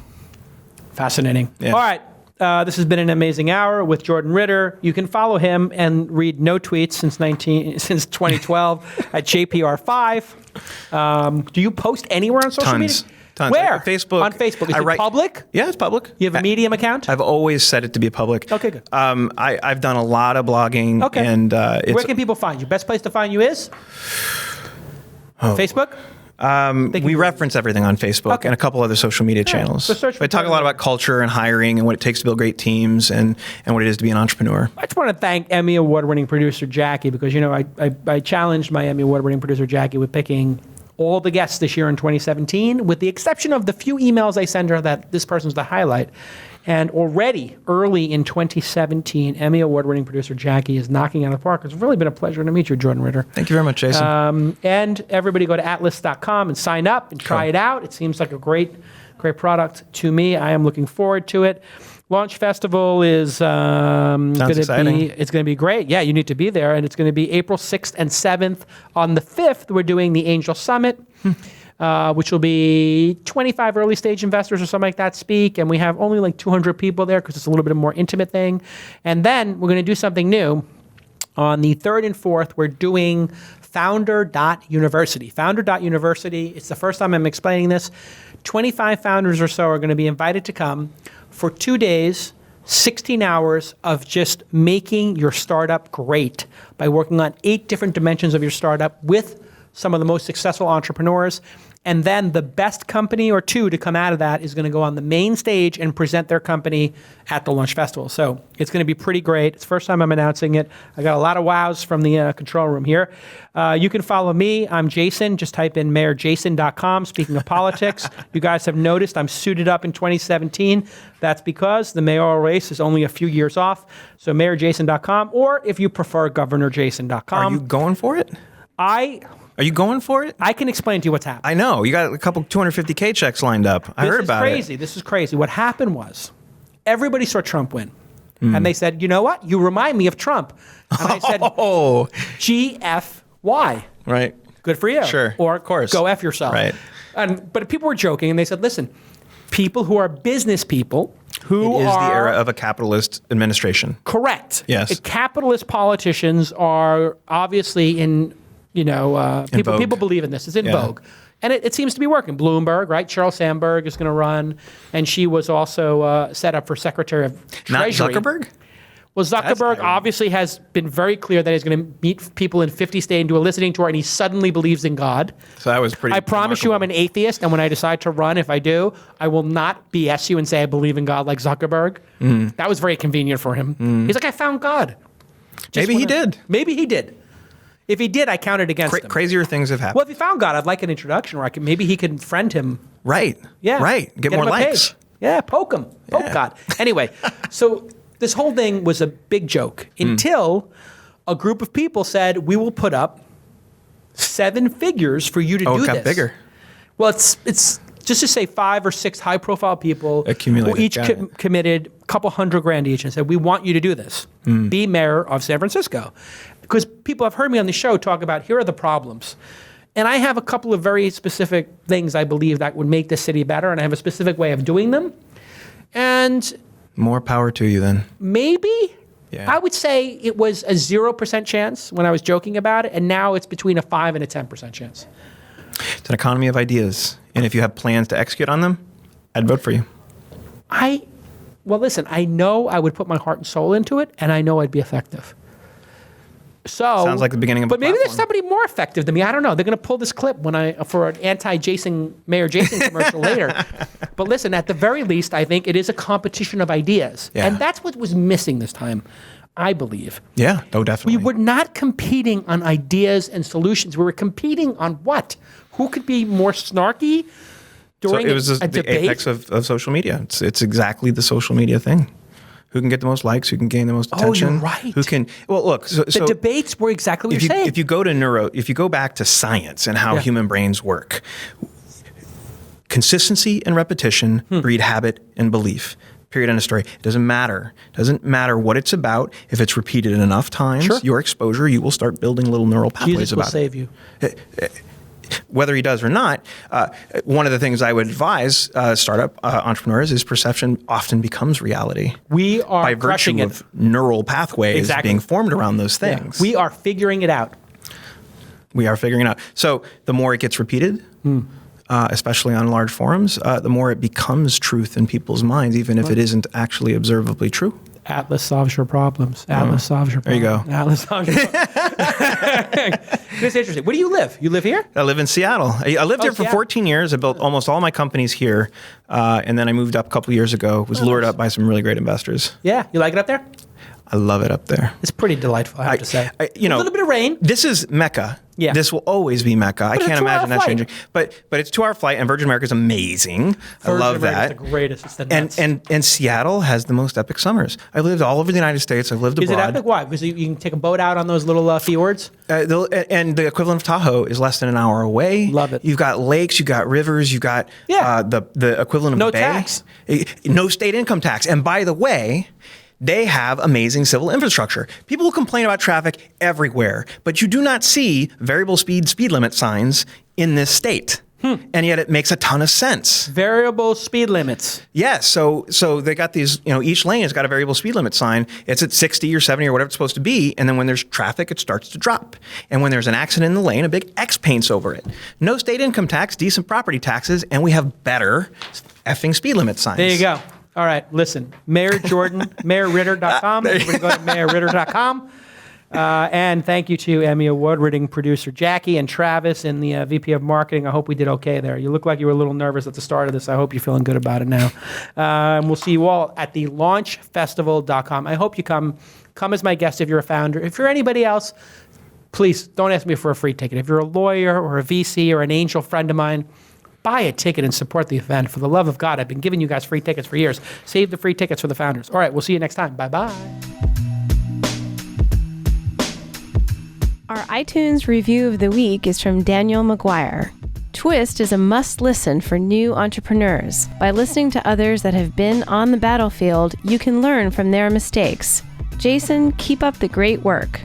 [SPEAKER 2] Fascinating.
[SPEAKER 3] Yeah.
[SPEAKER 2] All right. This has been an amazing hour with Jordan Ritter. You can follow him and read no tweets since 2012 at JPR5. Do you post anywhere on social media?
[SPEAKER 3] Tons.
[SPEAKER 2] Where?
[SPEAKER 3] Facebook.
[SPEAKER 2] On Facebook. Is it public?
[SPEAKER 3] Yeah, it's public.
[SPEAKER 2] You have a Medium account?
[SPEAKER 3] I've always set it to be public.
[SPEAKER 2] Okay, good.
[SPEAKER 3] I've done a lot of blogging.
[SPEAKER 2] Okay.
[SPEAKER 3] And
[SPEAKER 2] where can people find you? Best place to find you is? Facebook?
[SPEAKER 3] We reference everything on Facebook and a couple other social media channels.
[SPEAKER 2] So search for
[SPEAKER 3] I talk a lot about culture and hiring and what it takes to build great teams and what it is to be an entrepreneur.
[SPEAKER 2] I just want to thank Emmy Award-winning producer Jackie because, I challenged my Emmy Award-winning producer Jackie with picking all the guests this year in 2017, with the exception of the few emails I send her that this person's the highlight. And already, early in 2017, Emmy Award-winning producer Jackie is knocking out of the park. It's really been a pleasure to meet you, Jordan Ritter.
[SPEAKER 3] Thank you very much, Jason.
[SPEAKER 2] And everybody go to atlas.com and sign up and try it out. It seems like a great product to me. I am looking forward to it. Launch Festival is going to be great. Yeah, you need to be there. And it's going to be April 6th and 7th. On the 5th, we're doing the Angel Summit, which will be 25 early stage investors or something like that speak. And we have only like 200 people there because it's a little bit of a more intimate thing. And then we're going to do something new. On the 3rd and 4th, we're doing Founder.University. Founder.University, it's the first time I'm explaining this. 25 founders or so are going to be invited to come for 2 days, 16 hours of just making your startup great by working on 8 different dimensions of your startup with some of the most successful entrepreneurs. And then the best company or 2 to come out of that is going to go on the main stage and present their company at the Launch Festival. So it's going to be pretty great. It's the first time I'm announcing it. I got a lot of wows from the control room here. You can follow me. I'm Jason. Just type in mayorjason.com. Speaking of politics, you guys have noticed I'm suited up in 2017. That's because the mayoral race is only a few years off. So mayorjason.com, or if you prefer, governorjason.com.
[SPEAKER 3] Are you going for it? Are you going for it?
[SPEAKER 2] I can explain to you what's happening.
[SPEAKER 3] I know. You got a couple 250K checks lined up. I heard about it.
[SPEAKER 2] This is crazy. What happened was everybody saw Trump win. And they said, you know what? You remind me of Trump. And I said, GFY.
[SPEAKER 3] Right.
[SPEAKER 2] Good for you.
[SPEAKER 3] Sure.
[SPEAKER 2] Or
[SPEAKER 3] of course.
[SPEAKER 2] Go F yourself.
[SPEAKER 3] Right.
[SPEAKER 2] But people were joking, and they said, listen, people who are business people who
[SPEAKER 3] It is the era of a capitalist administration.
[SPEAKER 2] Correct.
[SPEAKER 3] Yes.
[SPEAKER 2] Capitalist politicians are obviously in... people believe in this. It's in vogue. And it seems to be working. Bloomberg, right? Sheryl Sandberg is going to run. And she was also set up for Secretary of Treasury.
[SPEAKER 3] Not Zuckerberg?
[SPEAKER 2] Well, Zuckerberg obviously has been very clear that he's going to meet people in 50 states and do a listening tour, and he suddenly believes in God.
[SPEAKER 3] So that was pretty
[SPEAKER 2] I promise you I'm an atheist, and when I decide to run, if I do, I will not BS you and say I believe in God like Zuckerberg. That was very convenient for him. He's like, I found God.
[SPEAKER 3] Maybe he did.
[SPEAKER 2] Maybe he did. If he did, I counted against him.
[SPEAKER 3] Crazier things have happened.
[SPEAKER 2] Well, if he found God, I'd like an introduction where maybe he could friend him.
[SPEAKER 3] Right.
[SPEAKER 2] Yeah.
[SPEAKER 3] Right. Get more
[SPEAKER 2] him a
[SPEAKER 3] likes.
[SPEAKER 2] page. Yeah, poke him. Poke God. Anyway, so this whole thing was a big joke until a group of people said, we will put up 7 figures for you to do this.
[SPEAKER 3] Oh, it got bigger.
[SPEAKER 2] Well, it's just to say 5 or 6 high-profile people
[SPEAKER 3] accumulated,
[SPEAKER 2] who each committed a couple $100,000 each and said, we want you to do this. Be mayor of San Francisco. Because people have heard me on the show talk about, here are the problems. And I have a couple of very specific things I believe that would make this city better, and I have a specific way of doing them. And
[SPEAKER 3] more power to you then.
[SPEAKER 2] Maybe.
[SPEAKER 3] Yeah.
[SPEAKER 2] I would say it was a 0% chance when I was joking about it, and now it's between a 5 and a 10% chance.
[SPEAKER 3] It's an economy of ideas. And if you have plans to execute on them, I'd vote for you.
[SPEAKER 2] Well, listen, I know I would put my heart and soul into it, and I know I'd be effective. So
[SPEAKER 3] sounds like the beginning of a
[SPEAKER 2] But maybe
[SPEAKER 3] platform.
[SPEAKER 2] there's somebody more effective than me. I don't know. They're going to pull this clip for an Mayor Jason commercial later. But listen, at the very least, I think it is a competition of ideas.
[SPEAKER 3] Yeah.
[SPEAKER 2] And that's what was missing this time, I believe.
[SPEAKER 3] Yeah, definitely.
[SPEAKER 2] We were not competing on ideas and solutions. We were competing on what? Who could be more snarky during
[SPEAKER 3] it was
[SPEAKER 2] a
[SPEAKER 3] the
[SPEAKER 2] debate?
[SPEAKER 3] apex of social media. It's exactly the social media thing. Who can get the most likes? Who can gain the most attention?
[SPEAKER 2] Oh, you're right.
[SPEAKER 3] Who can? Well, look. So
[SPEAKER 2] the debates were exactly what you're saying.
[SPEAKER 3] If you go back to science and how human brains work, consistency and repetition breed habit and belief. Period. End of story. It doesn't matter. It doesn't matter what it's about. If it's repeated enough times, your exposure, you will start building little neural pathways
[SPEAKER 2] Jesus
[SPEAKER 3] about
[SPEAKER 2] will save you.
[SPEAKER 3] whether he does or not, one of the things I would advise startup entrepreneurs is perception often becomes reality.
[SPEAKER 2] We are
[SPEAKER 3] by
[SPEAKER 2] crushing
[SPEAKER 3] virtue
[SPEAKER 2] it.
[SPEAKER 3] of neural pathways
[SPEAKER 2] Exactly.
[SPEAKER 3] being formed around those things.
[SPEAKER 2] Yeah. We are figuring it out.
[SPEAKER 3] We are figuring it out. So the more it gets repeated, especially on large forums, the more it becomes truth in people's minds, even if it isn't actually observably true.
[SPEAKER 2] Atlas solves your problems. Atlas solves your
[SPEAKER 3] There you
[SPEAKER 2] problems.
[SPEAKER 3] go.
[SPEAKER 2] Atlas solves your problems. It's interesting. Where do you live? You live here?
[SPEAKER 3] I live in Seattle. I lived here for
[SPEAKER 2] Seattle.
[SPEAKER 3] 14 years. I built almost all my companies here. And then I moved up a couple years ago, was lured up by some really great investors.
[SPEAKER 2] Yeah. You like it up there?
[SPEAKER 3] I love it up there.
[SPEAKER 2] It's pretty delightful, I have to say.
[SPEAKER 3] A
[SPEAKER 2] little bit of rain.
[SPEAKER 3] This is Mecca.
[SPEAKER 2] Yeah.
[SPEAKER 3] This will always be Mecca. I
[SPEAKER 2] it's
[SPEAKER 3] can't
[SPEAKER 2] a 2-hour
[SPEAKER 3] imagine that
[SPEAKER 2] flight.
[SPEAKER 3] changing. But it's 2-hour flight, and Virgin America is amazing. I love that.
[SPEAKER 2] It's the greatest. It's the nuts.
[SPEAKER 3] And Seattle has the most epic summers. I've lived all over the United States. I've lived
[SPEAKER 2] Is it
[SPEAKER 3] abroad.
[SPEAKER 2] epic? Why? Because you can take a boat out on those little fjords?
[SPEAKER 3] And the equivalent of Tahoe is less than an hour away.
[SPEAKER 2] Love it.
[SPEAKER 3] You've got lakes, you've got rivers, you've got the equivalent of
[SPEAKER 2] No
[SPEAKER 3] a bay.
[SPEAKER 2] tax.
[SPEAKER 3] No state income tax. And by the way, they have amazing civil infrastructure. People will complain about traffic everywhere, but you do not see variable speed limit signs in this state. And yet it makes a ton of sense.
[SPEAKER 2] Variable speed limits.
[SPEAKER 3] Yes, so they got these, each lane has got a variable speed limit sign. It's at 60 or 70 or whatever it's supposed to be, and then when there's traffic, it starts to drop. And when there's an accident in the lane, a big X paints over it. No state income tax, decent property taxes, and we have better effing speed limit signs.
[SPEAKER 2] There you go. All right, listen, Mayor Jordan, MayorRitter.com. Everybody go to MayorRitter.com. And thank you to Emmy Award-winning producer Jackie and Travis and the VP of Marketing. I hope we did okay there. You look like you were a little nervous at the start of this. I hope you're feeling good about it now. And we'll see you all at the launchfestival.com. I hope you come. Come as my guest if you're a founder. If you're anybody else, please don't ask me for a free ticket. If you're a lawyer or a VC or an angel friend of mine, buy a ticket and support the event. For the love of God, I've been giving you guys free tickets for years. Save the free tickets for the founders. All right, we'll see you next time. Bye-bye.
[SPEAKER 1] Our iTunes review of the week is from Daniel McGuire. Twist is a must-listen for new entrepreneurs. By listening to others that have been on the battlefield, you can learn from their mistakes. Jason, keep up the great work.